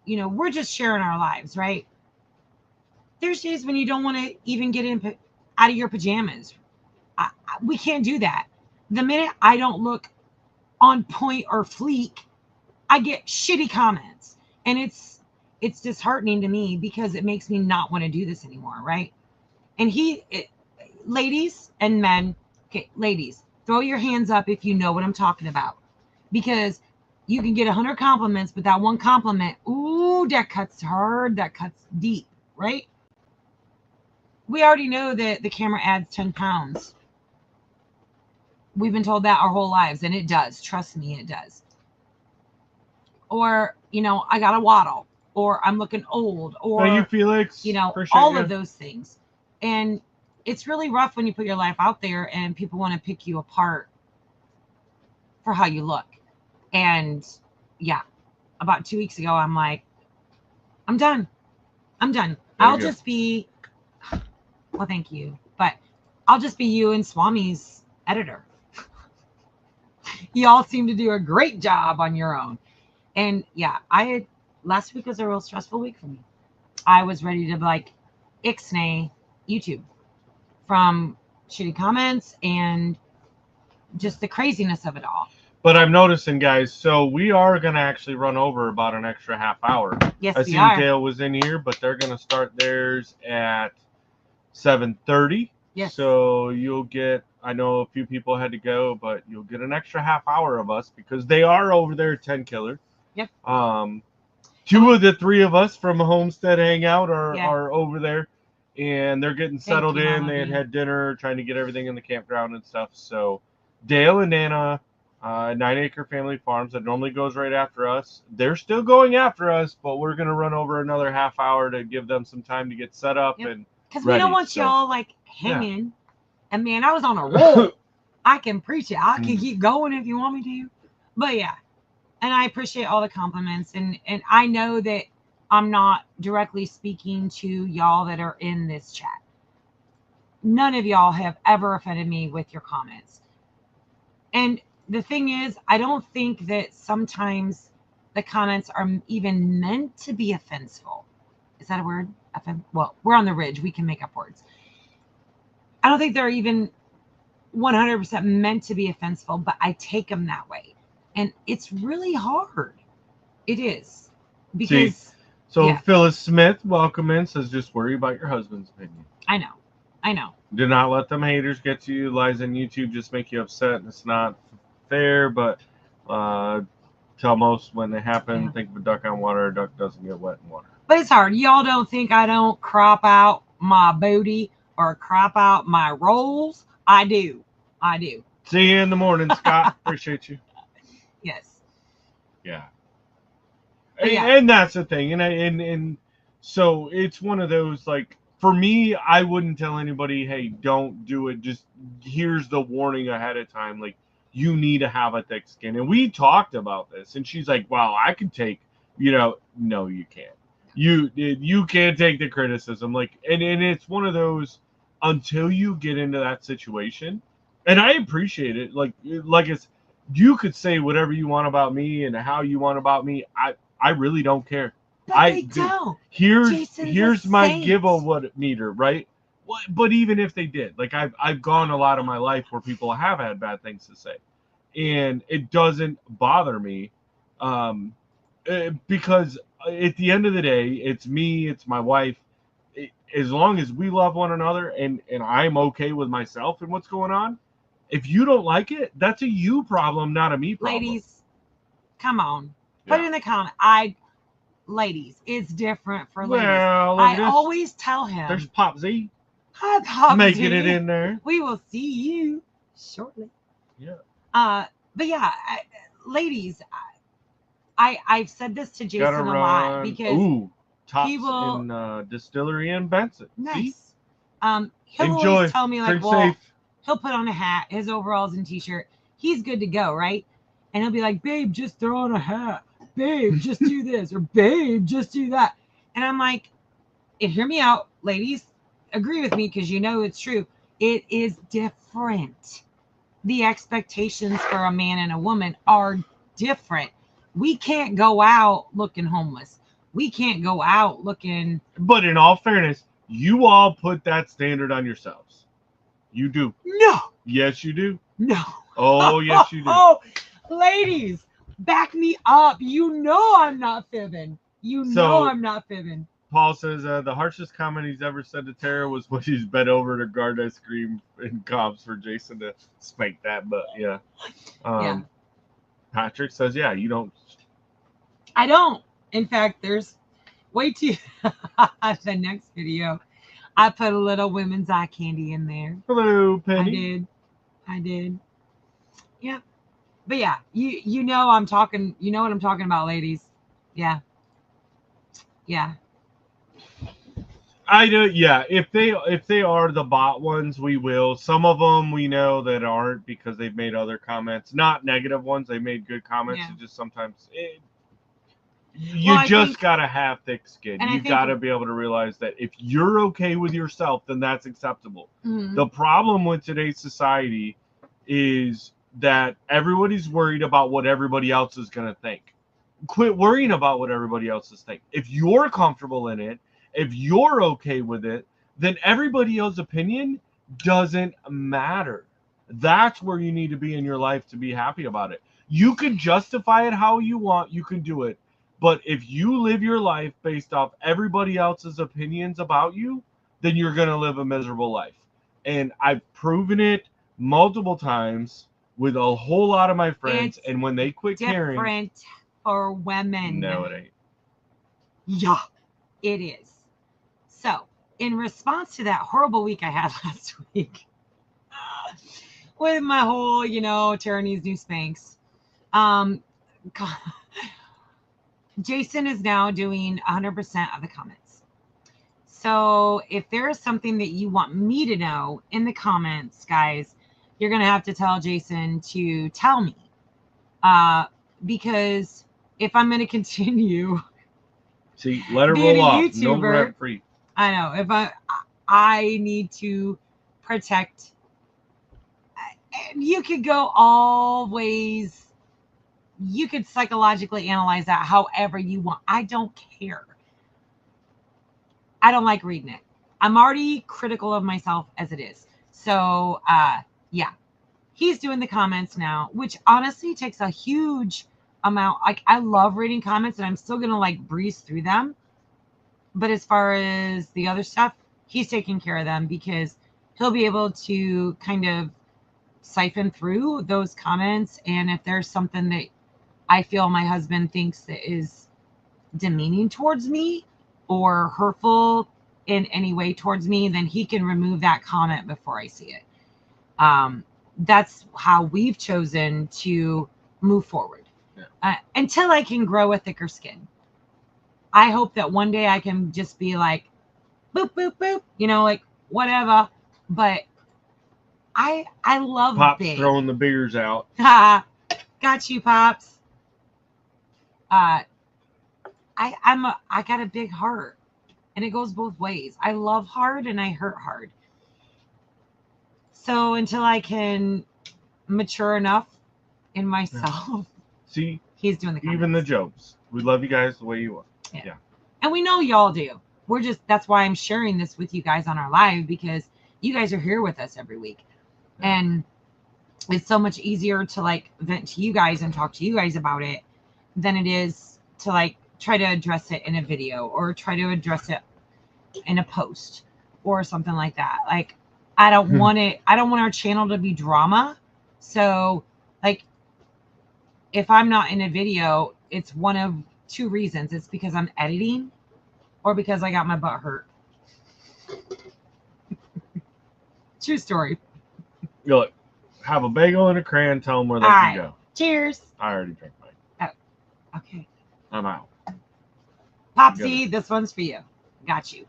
we're just sharing our lives, right? There's days when you don't want to even get out of your pajamas. We can't do that. The minute I don't look on point or fleek, I get shitty comments. And it's disheartening to me because it makes me not want to do this anymore, right? And ladies and men, okay, ladies, throw your hands up if you know what I'm talking about. Because you can get 100 compliments, but that one compliment, ooh, that cuts hard, that cuts deep, right? We already know that the camera adds 10 pounds. We've been told that our whole lives, and it does. Trust me, it does. Or, I got a waddle, or I'm looking old, or, thank you, Felix. Appreciate of those things. And it's really rough when you put your life out there and people want to pick you apart for how you look. And yeah, about 2 weeks ago, I'm like, I'm done. I'm done. There I'll you go. just be. Well, thank you, but I'll just be you and Swami's editor. Y'all seem to do a great job on your own. And yeah, I had last week was a real stressful week for me. I was ready to like ixnay YouTube from shitty comments and just the craziness of it all. But I'm noticing, guys, so we are going to actually run over about an extra half hour. Yes, I we see are. Dale was in here, but they're going to start theirs at 7:30. Yes. So you'll get, I know a few people had to go, but you'll get an extra half hour of us because they are over there at 10 Killer. Yep. Two of the three of us from Homestead Hangout Yeah. are over there, and they're getting Thank settled you, in. Mama They had B. had dinner, trying to get everything in the campground and stuff. So Dale and Nana, 9 Acre Family Farms, that normally goes right after us. They're still going after us, but we're going to run over another half hour to give them some time to get set up. Yep. And Because we ready, don't want so. y'all like hanging. And man, I was on a roll. I can preach it. I can Mm. keep going if you want me to. But yeah. And I appreciate all the compliments. And I know that I'm not directly speaking to y'all that are in this chat. None of y'all have ever offended me with your comments. And the thing is, I don't think that sometimes the comments are even meant to be offenseful. Is that a word? Well, we're on the ridge. We can make up words. I don't think they're even 100% meant to be offenseful, but I take them that way. And it's really hard. It is. Because, So yeah. Phyllis Smith, welcome in, says just worry about your husband's opinion. I know. Do not let them haters get to you. Lies on YouTube just make you upset, and it's not fair. But tell most when they happen, think of a duck on water. A duck doesn't get wet in water. But it's hard. Y'all don't think I don't crop out my booty or crop out my rolls. I do. See you in the morning, Scott. Appreciate you. Yes. Yeah. Yeah. And that's the thing. And so it's one of those, like, for me, I wouldn't tell anybody, hey, don't do it. Just here's the warning ahead of time. Like, you need to have a thick skin. And we talked about this. And she's like, wow, I could take, no, you can't. You can't take the criticism. Like, and it's one of those, until you get into that situation. And I appreciate it. Like it's, you could say whatever you want about me and how you want about me. I really don't care. But don't. Here's my give-a-what meter, right? But even if they did, like I've gone a lot of my life where people have had bad things to say, and it doesn't bother me, because at the end of the day, it's me, it's my wife. As long as we love one another and I'm okay with myself and what's going on, if you don't like it, that's a you problem, not a me problem. Ladies, come on. Put it in the comment. Ladies, it's different for ladies. Well, I always tell him. There's Pop Z. Hi, Pop Making Z. it in there. We will see you shortly. Yeah. But yeah, ladies, I've said this to Jason a lot because Tops he will in Distillery in Benson. Nice. See? He'll always tell me like, Drink well, safe. He'll put on a hat, his overalls and t-shirt. He's good to go, right? And he'll be like, babe, just throw on a hat. Babe, just do this. Or babe, just do that. And I'm like, and hear me out, ladies. Agree with me because you know it's true. It is different. The expectations for a man and a woman are different. We can't go out looking homeless. We can't go out looking... But in all fairness, you all put that standard on yourselves. You do. No. Yes, you do. No. Oh, yes, you do. Oh, ladies, back me up. You know I'm not fibbing. I'm not fibbing. Paul says the harshest comment he's ever said to Tara was when she's bent over to guard ice cream and comps for Jason to spank that. But yeah. Patrick says, yeah, you don't. I don't. In fact, there's way too. The next video, I put a little women's eye candy in there. Hello, Penny. I did. Yeah. But yeah, you know I'm talking. You know what I'm talking about, ladies. Yeah. I do. Yeah. If they are the bot ones, we will. Some of them we know that aren't because they've made other comments, not negative ones. They made good comments. Yeah. It just sometimes You I just think- gotta have thick skin. and I You think- gotta be able to realize that if you're okay with yourself, then that's acceptable. Mhm. The problem with today's society is that everybody's worried about what everybody else is gonna think. Quit worrying about what everybody else is thinking. If you're comfortable in it, if you're okay with it, then everybody else's opinion doesn't matter. That's where you need to be in your life to be happy about it. You can justify it how you want, you can do it. But if you live your life based off everybody else's opinions about you, then you're going to live a miserable life. And I've proven it multiple times with a whole lot of my friends. It's and when they quit caring, different for women. no, it ain't. Yeah, it is. So, in response to that horrible week I had last week, with my whole, Tyrannys new Spanx, Jason is now doing 100% of the comments. So, if there is something that you want me to know in the comments, guys, you're going to have to tell Jason to tell me. Because if I'm going to continue... See, let it being roll a off. No YouTuber, rep free. I know. If I need to protect, you could go all ways. You could psychologically analyze that however you want. I don't care. I don't like reading it. I'm already critical of myself as it is. So, yeah, he's doing the comments now, which honestly takes a huge amount. Like, I love reading comments, and I'm still gonna breeze through them. But as far as the other stuff, he's taking care of them because he'll be able to kind of siphon through those comments. And if there's something that I feel my husband thinks that is demeaning towards me or hurtful in any way towards me, then he can remove that comment before I see it. That's how we've chosen to move forward. Yeah. Until I can grow a thicker skin. I hope that one day I can just be like, boop, boop, boop, whatever. But I love Pop's big. throwing the beers out. Got you, Pops. I got a big heart, and it goes both ways. I love hard and I hurt hard. So until I can mature enough in myself, see, he's doing the comments. Even the jokes. We love you guys the way you are. Yeah. And we know y'all do. That's why I'm sharing this with you guys on our live, because you guys are here with us every week. Yeah. And it's so much easier to vent to you guys and talk to you guys about it than it is to try to address it in a video or try to address it in a post or something like that. I don't want it. I don't want our channel to be drama. So if I'm not in a video, it's one of two reasons. It's because I'm editing or because I got my butt hurt. True story. You look, have a bagel and a crayon. Tell them where they can go. Cheers. I already drank mine. Oh, okay. I'm out. Popsy, this one's for you. Got you.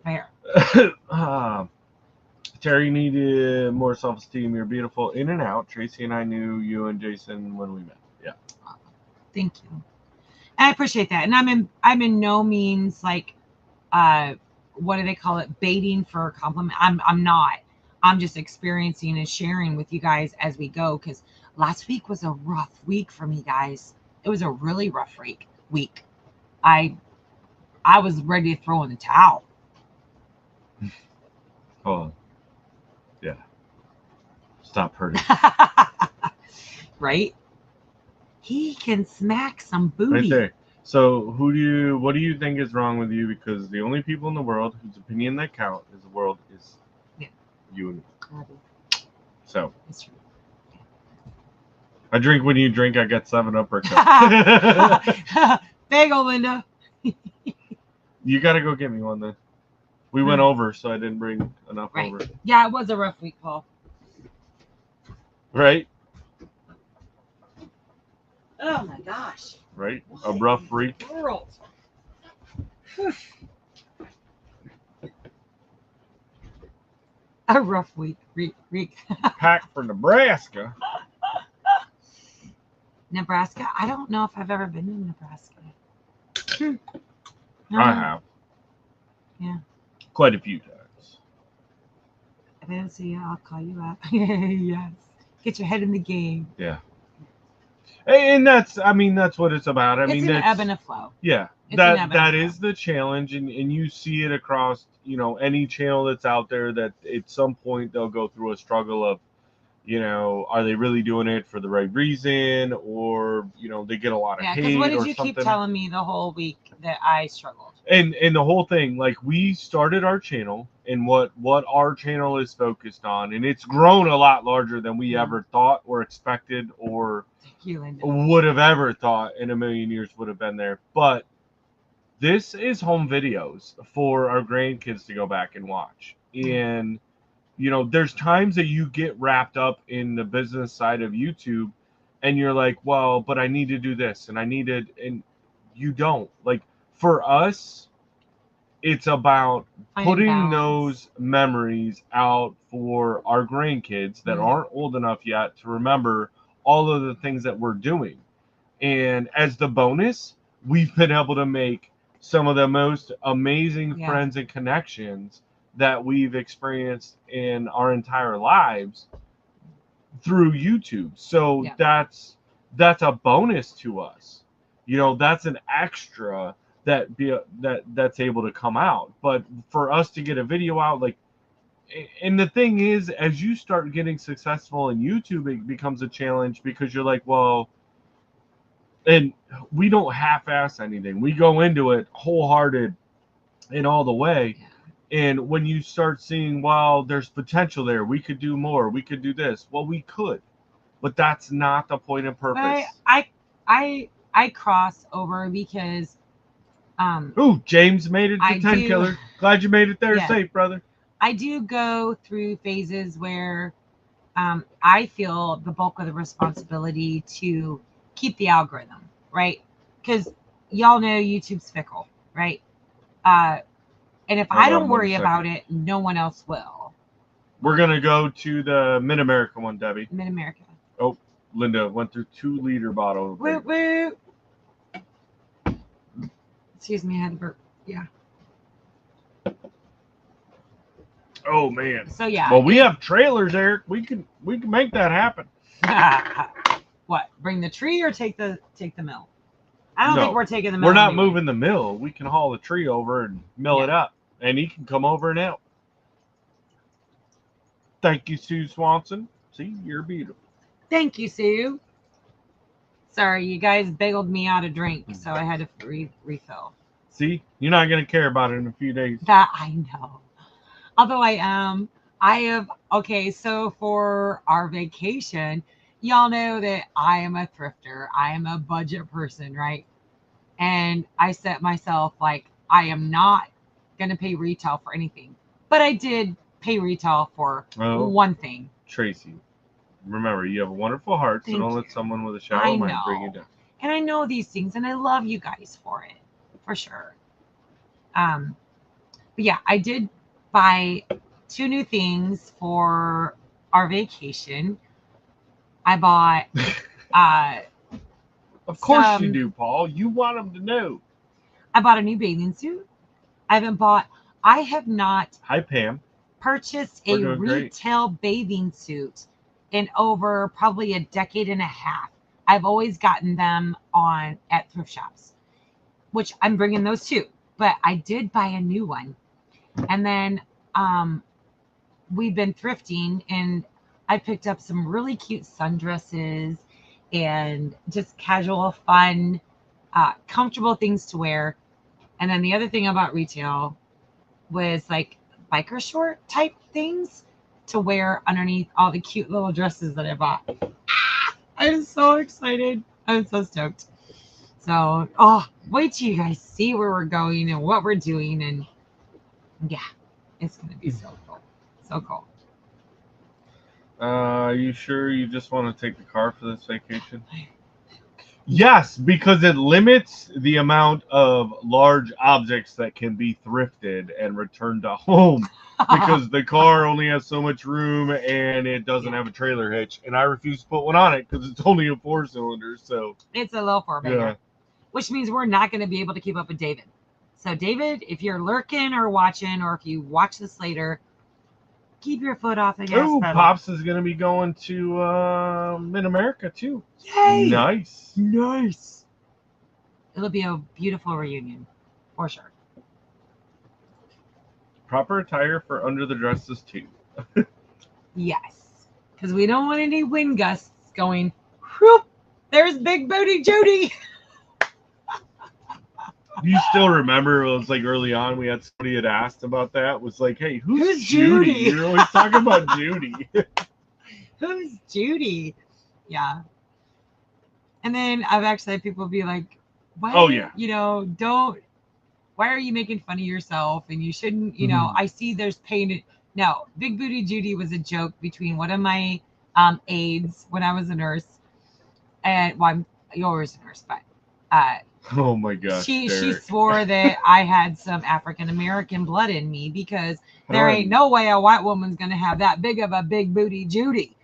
Right here. Terry needed more self-esteem. You're beautiful in and out. Tracy and I knew you and Jason when we met. Yeah. Thank you. And I appreciate that. And I'm in no means what do they call it? Baiting for a compliment. I'm not. I'm just experiencing and sharing with you guys as we go. Because last week was a rough week for me, guys. It was a really rough week. I was ready to throw in the towel. Oh, yeah. Stop hurting. Right? He can smack some booty. Right there. So what do you think is wrong with you? Because the only people in the world whose opinion that count is you and me. So That's true. I drink when you drink. I got 7 uppercuts. Bagel, Linda. You got to go get me one then. We went over, so I didn't bring enough over. Yeah, it was a rough week, Paul. Right? Oh my gosh. Right? A rough week. World. A rough week. Packed for Nebraska. Nebraska? I don't know if I've ever been in Nebraska. I have. Yeah. Quite a few times. If I don't see you, I'll call you up. Yes. Get your head in the game. Yeah. And that's, I mean, that's what it's about. I It's mean, an that's, ebb and a flow. yeah, It's an ebb and a that flow. is the challenge, and you see it across, you know, any channel that's out there, that at some point they'll go through a struggle of, you know, are they really doing it for the right reason, or, you know, they get a lot of Yeah, because what hate did or you keep something. telling me the whole week that I struggled? And the whole thing, like, we started our channel, and what our channel is focused on, and it's grown a lot larger than we ever thought or expected or Thank you, Linda. would have ever thought in a million years would have been there. But this is home videos for our grandkids to go back and watch. And, you know, there's times that you get wrapped up in the business side of YouTube and you're like, well, but I need to do this and I need to, and you don't. Like, for us, it's about Finding putting balance. those memories out for our grandkids that aren't old enough yet to remember all of the things that we're doing. And as the bonus, we've been able to make some of the most amazing friends and connections that we've experienced in our entire lives through YouTube. So that's a bonus to us. You know, that's an extra that's able to come out. But for us to get a video out, like, and the thing is, as you start getting successful in YouTube, it becomes a challenge because you're like, well, and we don't half-ass anything. We go into it wholehearted and all the way. And when you start seeing, well, there's potential there, we could do more, we could do this. Well, we could, but that's not the point and purpose. I cross over because Ooh, James made it to 10 killer. Glad you made it there safe, brother. I do go through phases where I feel the bulk of the responsibility to keep the algorithm, right? Because y'all know YouTube's fickle, right? And if I don't worry about it, no one else will. We're going to go to the Mid-America one, Debbie. Mid-America. Oh, Linda went through 2-liter bottle. Woo, woo. Excuse me, I had to burp. Yeah. Oh, man. So, yeah. Well, we have trailers, Eric. We can make that happen. What? Bring the tree or take the mill? I don't think we're taking the mill. We're not moving the mill. We can haul the tree over and mill it up, and he can come over and help. Thank you, Sue Swanson. See, you're beautiful. Thank you, Sue. Sorry, you guys bailed me out a drink, so I had to refill. See, you're not going to care about it in a few days. That I know. Although I have, okay, so for our vacation, y'all know that I am a thrifter. I am a budget person, right? And I set myself, like, I am not going to pay retail for anything. But I did pay retail for one thing. Tracy, remember, you have a wonderful heart, so don't let someone with a shallow mind bring you down. And I know these things, and I love you guys for it, for sure. But yeah, I did buy 2 new things for our vacation. I bought of course you do, Paul. You want them to know. I bought a new bathing suit. I have not Hi, Pam. Purchased a retail bathing suit in over probably a decade and a half. I've always gotten them at thrift shops, which I'm bringing those too. But I did buy a new one. And then we've been thrifting, and I picked up some really cute sundresses and just casual, fun, comfortable things to wear. And then the other thing about retail was like biker short type things to wear underneath all the cute little dresses that I bought. I'm so excited. I'm so stoked. So, wait till you guys see where we're going and what we're doing. And yeah, it's going to be so cool. So cool. Are you sure you just want to take the car for this vacation? Yes, because it limits the amount of large objects that can be thrifted and returned to home. Because the car only has so much room and it doesn't have a trailer hitch. And I refuse to put one on it because it's only a 4-cylinder. So it's a little 4-banger. which means we're not going to be able to keep up with David. So, David, if you're lurking or watching, or if you watch this later, keep your foot off the gas Oh, pedal. Pops is going to be going to Mid-America, too. Yay! Nice. Nice. It'll be a beautiful reunion, for sure. Proper attire for under the dresses, too. Yes. Because we don't want any wind gusts going, whoop, there's Big Booty Judy. You still remember it was like early on we had somebody had asked about that. It was like, hey, who's Judy? You're always talking about Judy. Who's Judy? Yeah. And then I've actually had people be like, why, why are you making fun of yourself? And you shouldn't, I see there's pain. No, Big Booty Judy was a joke between one of my aides when I was a nurse. And, well, you're always a nurse, but oh my gosh. She swore that I had some African American blood in me because there ain't no way a white woman's going to have that big of a Big Booty Judy.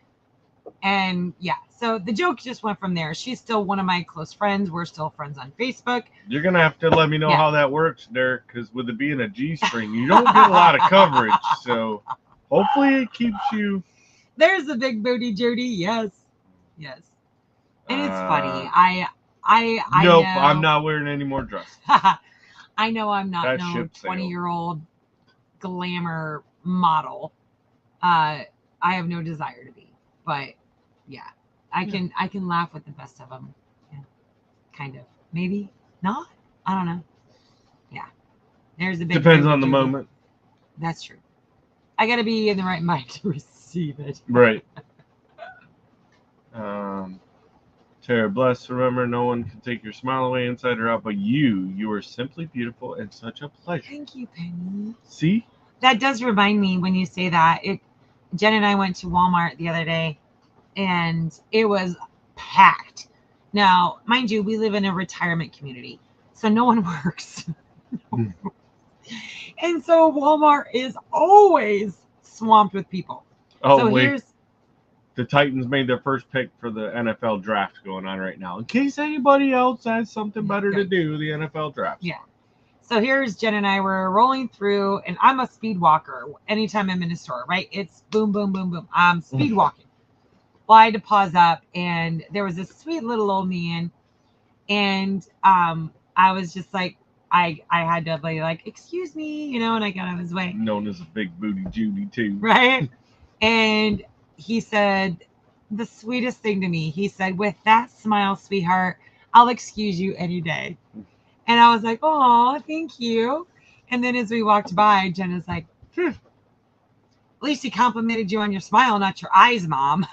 And yeah, so the joke just went from there. She's still one of my close friends. We're still friends on Facebook. You're going to have to let me know how that works, Derek, because with it being a G-string, you don't get a lot of coverage. So hopefully it keeps you. There's the Big Booty Judy. Yes. Yes. And it's funny. Nope, know, I'm not wearing any more dresses. I know I'm not That no ship sailed. 20-year-old glamour model. I have no desire to be, but yeah, I can laugh with the best of them. Yeah, kind of, maybe not. I don't know. Yeah, there's the big. Depends on the moment. That's true. I got to be in the right mind to receive it. Right. Tara, bless. Remember, no one can take your smile away, inside or out, but you. You are simply beautiful and such a pleasure. Thank you, Penny. See? That does remind me when you say that. Jen and I went to Walmart the other day, and it was packed. Now, mind you, we live in a retirement community, so no one works. And so Walmart is always swamped with people. Oh, so wait. The Titans made their first pick for the NFL draft going on right now. In case anybody else has something better to do, the NFL draft. Yeah. So here's Jen and I were rolling through, and I'm a speed walker anytime I'm in a store, right? It's boom, boom, boom, boom. I'm speed walking. Well, I had to pause up, and there was this sweet little old man, and I was just like, I had to be like, excuse me, and I got out of his way. Known as a Big Booty Judy, too. Right? And he said the sweetest thing to me. He said, with that smile, sweetheart, I'll excuse you any day. And I was like, oh, thank you. And then as we walked by, Jenna's like, at least he complimented you on your smile, not your eyes, Mom.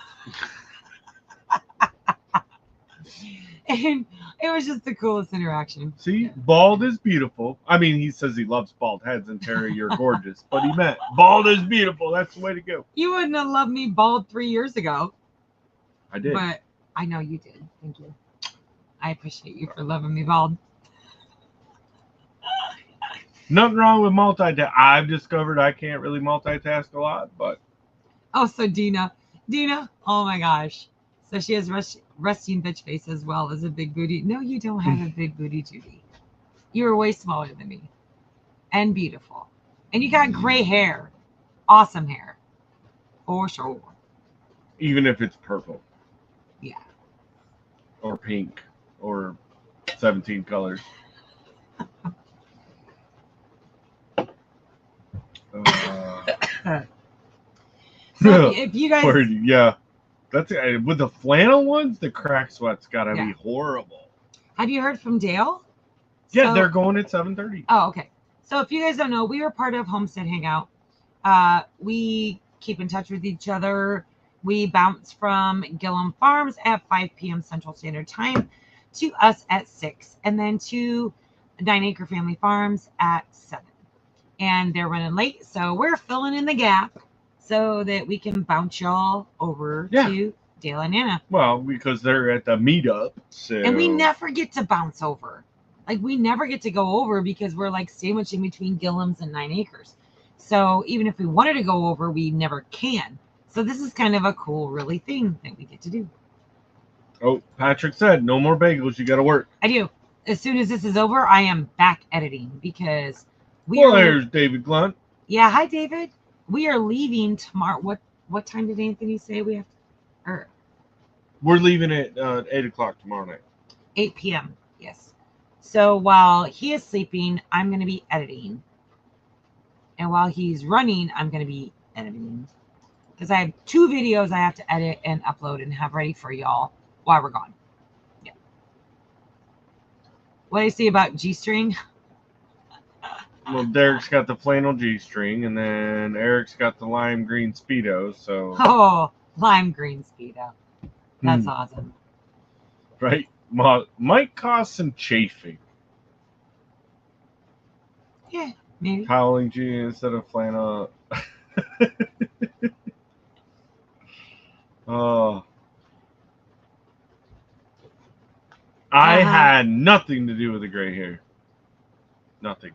And it was just the coolest interaction. See, bald is beautiful. I mean, he says he loves bald heads, and Terry, you're gorgeous. But he meant bald is beautiful. That's the way to go. You wouldn't have loved me bald 3 years ago. I did. But I know you did. Thank you. I appreciate you for loving me bald. Nothing wrong with multitask. I've discovered I can't really multitask a lot, but. Oh, so Dina, oh my gosh. So she has resting bitch face as well as a big booty. No, you don't have a big booty, Judy. You are way smaller than me. And beautiful. And you got gray hair. Awesome hair. For sure. Even if it's purple. Yeah. Or pink. Or 17 colors. So if you guys, yeah, that's with the flannel ones. The crack sweat's gotta be horrible. Have you heard from Dale? Yeah, they're going at 7:30. Oh, okay. So if you guys don't know, we are part of Homestead Hangout. We keep in touch with each other. We bounce from Gillum Farms at 5 p.m. Central Standard Time to us at 6, and then to 9 Acre Family Farms at 7. And they're running late, so we're filling in the gap so that we can bounce y'all over to Dale and Anna. Well, because they're at the meetup. So. And we never get to bounce over. Like, we never get to go over because we're like sandwiched in between Gillum's and 9 Acres. So even if we wanted to go over, we never can. So this is kind of a cool, really thing that we get to do. Oh, Patrick said, no more bagels. You got to work. I do. as soon as this is over, I am back editing because Well, there's David Glunt. Yeah, hi David. We are leaving tomorrow. What time did Anthony say we have? Or We're leaving at 8 o'clock tomorrow night. 8 p.m. Yes. So while he is sleeping, I'm going to be editing. And while he's running, I'm going to be editing. Because I have 2 videos I have to edit and upload and have ready for y'all while we're gone. Yeah. What do you see about G-string? Well, Derek's got the flannel G-string, and then Eric's got the lime green Speedo, so... Oh, lime green Speedo. That's awesome. Right? Might cause some chafing. Yeah, maybe. Howling G instead of flannel. Oh. I had nothing to do with the gray hair. Nothing.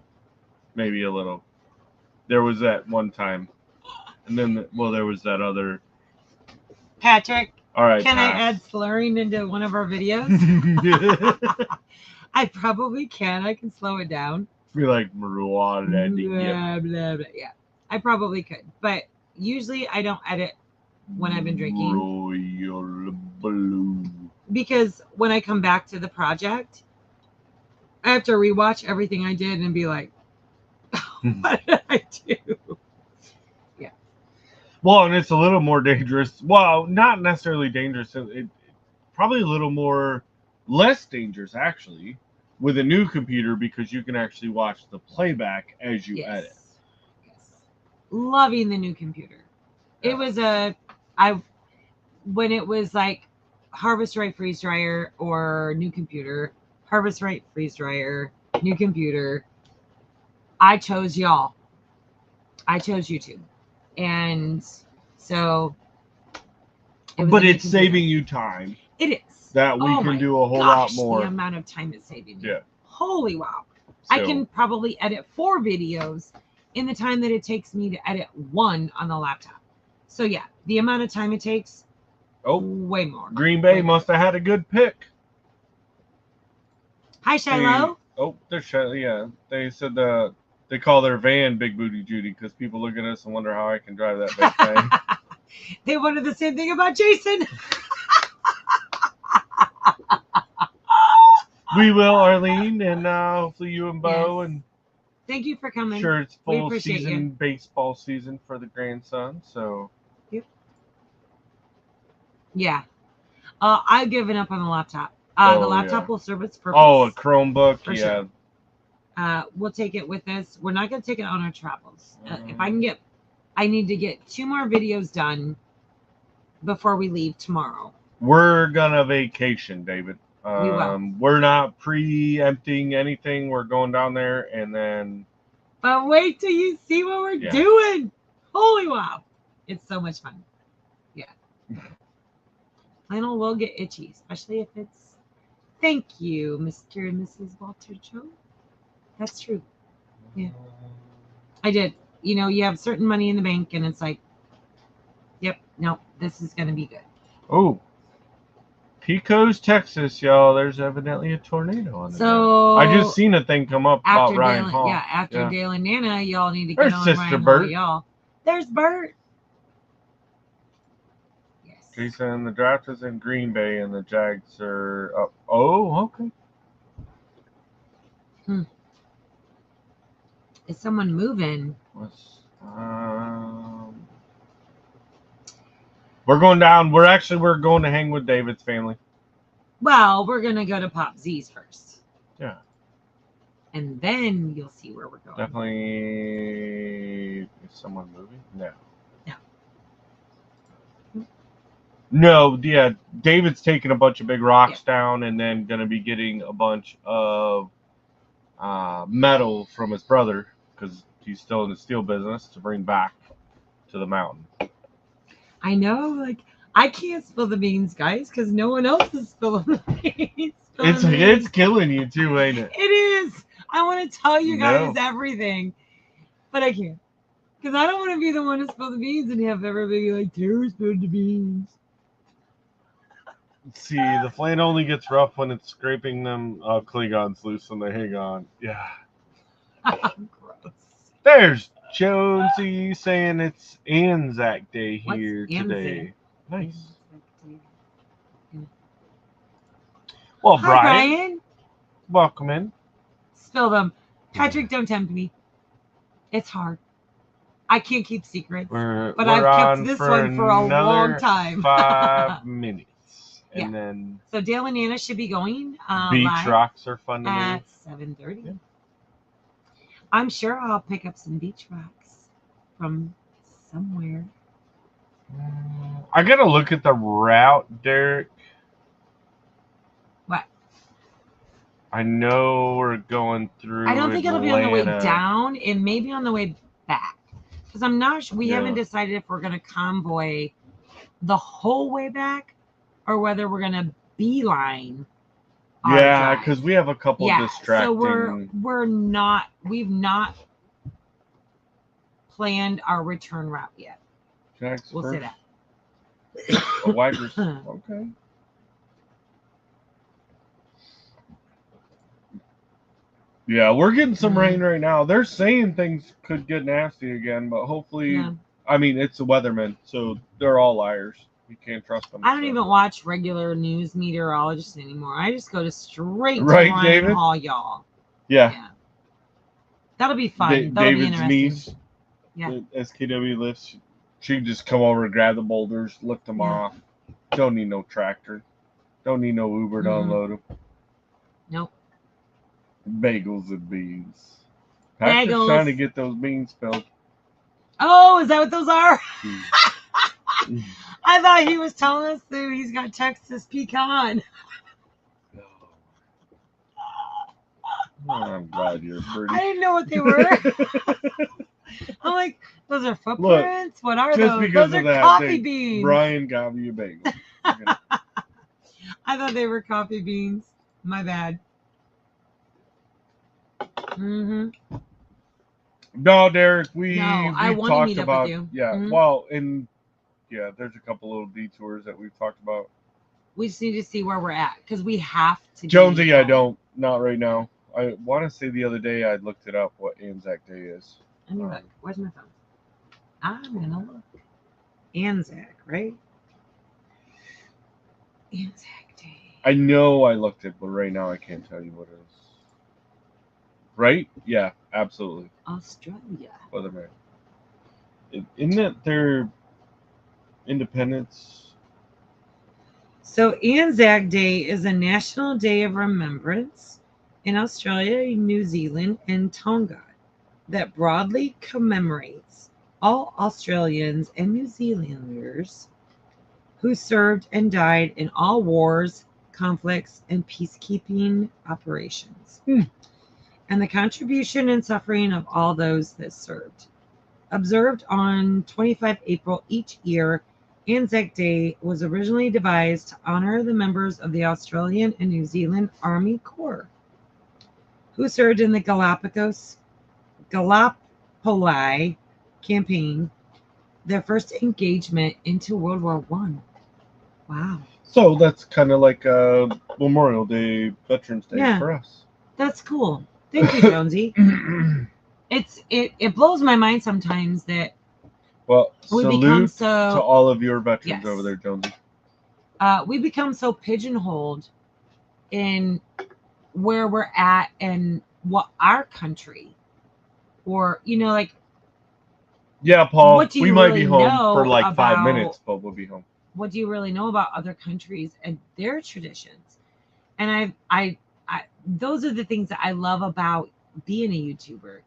Maybe a little. There was that one time. And then, there was that other. Patrick, all right. Can I add slurring into one of our videos? I probably can. I can slow it down. Be like, blah, blah, blah. Yeah, I probably could. But usually I don't edit when I've been drinking. Royal Blue. Because when I come back to the project, I have to rewatch everything I did and be like, what did I do? Yeah. Well, and it's a little more dangerous. Well, not necessarily dangerous. It probably a little more less dangerous actually with a new computer because you can actually watch the playback as you edit. Yes. Loving the new computer. It was when it was like Harvest Right Freeze Dryer or new computer, Harvest Right Freeze Dryer, new computer. I chose y'all. I chose YouTube. And so but it's saving you time. It is. That we can do a whole lot more. The amount of time it's saving me. Yeah. Holy wow. So, I can probably edit 4 videos in the time that it takes me to edit 1 on the laptop. So yeah, the amount of time it takes, way more. Green Bay must have had a good pick. Hi, Shiloh. There's Shiloh. Yeah, they said they call their van Big Booty Judy because people look at us and wonder how I can drive that big thing. They wondered the same thing about Jason. We will, Arlene, and hopefully you and Bo. And thank you for coming. Sure, it's full season baseball season for the grandson. So. Yep. Yeah. I've given up on the laptop. The laptop will serve its purpose. Oh, a Chromebook, for yeah. Sure. We'll take it with us. We're not going to take it on our travels. If I can I need to get 2 more videos done before we leave tomorrow. We're gonna vacation, David. We will. We're not preempting anything. We're going down there and then. But wait till you see what we're doing. Holy wow. It's so much fun. Yeah. Flannel will get itchy, especially if it's. Thank you, Mr. and Mrs. Walter Joe. That's true. Yeah. I did. You know, you have certain money in the bank and it's like, yep, no, this is going to be good. Oh, Pecos, Texas, y'all. There's evidently a tornado on the So ground. I just seen a thing come up about Ryan Hall. Yeah, after Dale and Nana, y'all need to get on Sister Ryan Bert. Hall, y'all. There's Bert. Yes. Jason, the draft is in Green Bay and the Jags are up. Oh, okay. Is someone moving? We're going down. We're going to hang with David's family. Well, we're going to go to Pop Z's first. Yeah. And then you'll see where we're going. Definitely. Is someone moving? No. No. No, yeah. David's taking a bunch of big rocks down and then going to be getting a bunch of metal from his brother because he's still in the steel business to bring back to the mountain. I know, like, I can't spill the beans, guys, because no one else is spilling the beans. It's killing you too, ain't it? It is. I want to tell you guys everything, but I can't. Because I don't want to be the one to spill the beans and have everybody be like, Tara spilled the beans. Let's see, the flame only gets rough when it's scraping them Klingons loose when they hang on. Yeah. Gross. There's Jonesy saying it's Anzac Day here What's today. Nice. Yeah. Well, Hi, Brian, Brian. welcome in. Spill them. Patrick, don't tempt me. It's hard. I can't keep secrets. But I've kept on this for one for a long another time. 5 minutes. And Yeah. then So Dale and Anna should be going beach live rocks are fun to me. at 7:30. Yeah. I'm sure I'll pick up some beach rocks from somewhere. I gotta look at the route, Derek. What? I know we're going through. I don't think it'll be on the way Atlanta. down. It may be on the way back. Because I'm not sure. We Yeah. haven't decided if we're going to convoy the whole way back or whether we're going to beeline. our Yeah, drive. because we have a couple distracting. So we've not planned our return route yet. Jack's We'll say first. that. A wide okay. Yeah, we're getting some rain right now. They're saying things could get nasty again, but hopefully, Yeah. I mean, it's the weathermen, so they're all liars. You can't trust them. I don't even watch regular news meteorologists anymore. I just go to straight Right, to Ryan David? Hall, y'all. Yeah. That'll be fun. That'll be David's interesting. niece, Yeah. the SKW lifts. She can just come over and grab the boulders, lift them off. Don't need no tractor. Don't need no Uber to unload them. Nope. Bagels and beans. Patrick's Bagels. trying to get those beans spelled. Oh, is that what those are? Mm. I thought he was telling us that he's got Texas pecan. Oh, I'm glad you're pretty. I didn't know what they were. I'm like, those are footprints? What are Just those? because Those of are that, coffee beans. Brian got me a bagel. I thought they were coffee beans. My bad. Mm-hmm. No, Derek, No, we I want to talked meet up about with you. yeah. Mhm. Well, and yeah, there's a couple little detours that we've talked about. We just need to see where we're at because we have to. Jonesy, I don't. Not right now. I want to say the other day I looked it up what Anzac Day is. Let me look. Where's my phone? I'm gonna look. Anzac, right? Anzac Day. I know I looked it, but right now I can't tell you what it is. Right? Yeah, absolutely. Australia. Weatherman. Isn't it their independence? So Anzac Day is a national day of remembrance in Australia, New Zealand, and Tonga that broadly commemorates all Australians and New Zealanders who served and died in all wars, conflicts, and peacekeeping operations, and the contribution and suffering of all those that served. Observed on 25 April each year, Anzac Day was originally devised to honor the members of the Australian and New Zealand Army Corps who served in the Gallipoli campaign, their first engagement into World War One. Wow. So that's kind of like Memorial Day, Veterans Day for us. That's cool. Thank you, Jonesy. It blows my mind sometimes that well, we salute become so to all of your veterans over there, Jonesy. We become so pigeonholed in where we're at and what our country, or like. Yeah, Paul. What do you we might really be home know for like about, 5 minutes, but we'll be home. What do you really know about other countries and their traditions? And I those are the things that I love about being a YouTuber,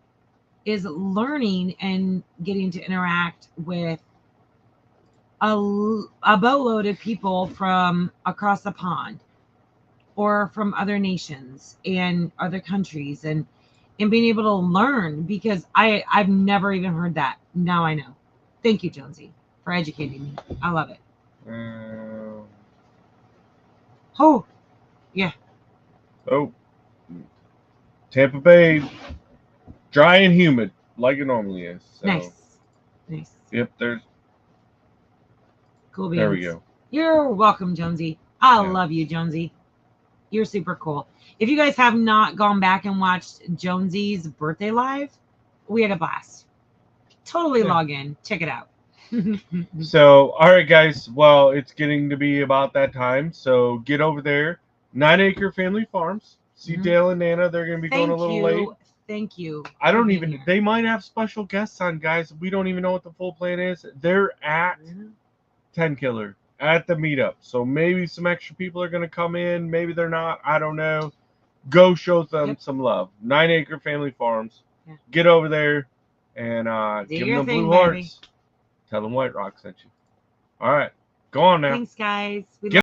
is learning and getting to interact with a boatload of people from across the pond or from other nations and other countries, and being able to learn, because I've never even heard that. Now I know. Thank you, Jonesy, for educating me. I love it. Oh, yeah. Oh, Tampa Bay, dry and humid like it normally is. So. Nice. Yep, there's. Cool beans. There we go. You're welcome, Jonesy. I Yeah. love you, Jonesy. You're super cool. If you guys have not gone back and watched Jonesy's birthday live, we had a blast. Totally Yeah. log in. Check it out. So, all right, guys. Well, it's getting to be about that time. So get over there. 9 Acre Family Farms. See Mhm. Dale and Nana. They're going to be going a Thank little late. you. Thank you. I for don't being even. here. They might have special guests on, guys. We don't even know what the full plan is. They're at 10 Killer at the meetup. So maybe some extra people are going to come in. Maybe they're not. I don't know. Go show them some love. 9 Acre Family Farms. Yeah. Get over there and Do give your them the thing, blue baby. hearts. Tell them White Rock sent you. All right. Go on now. Thanks, guys. We Get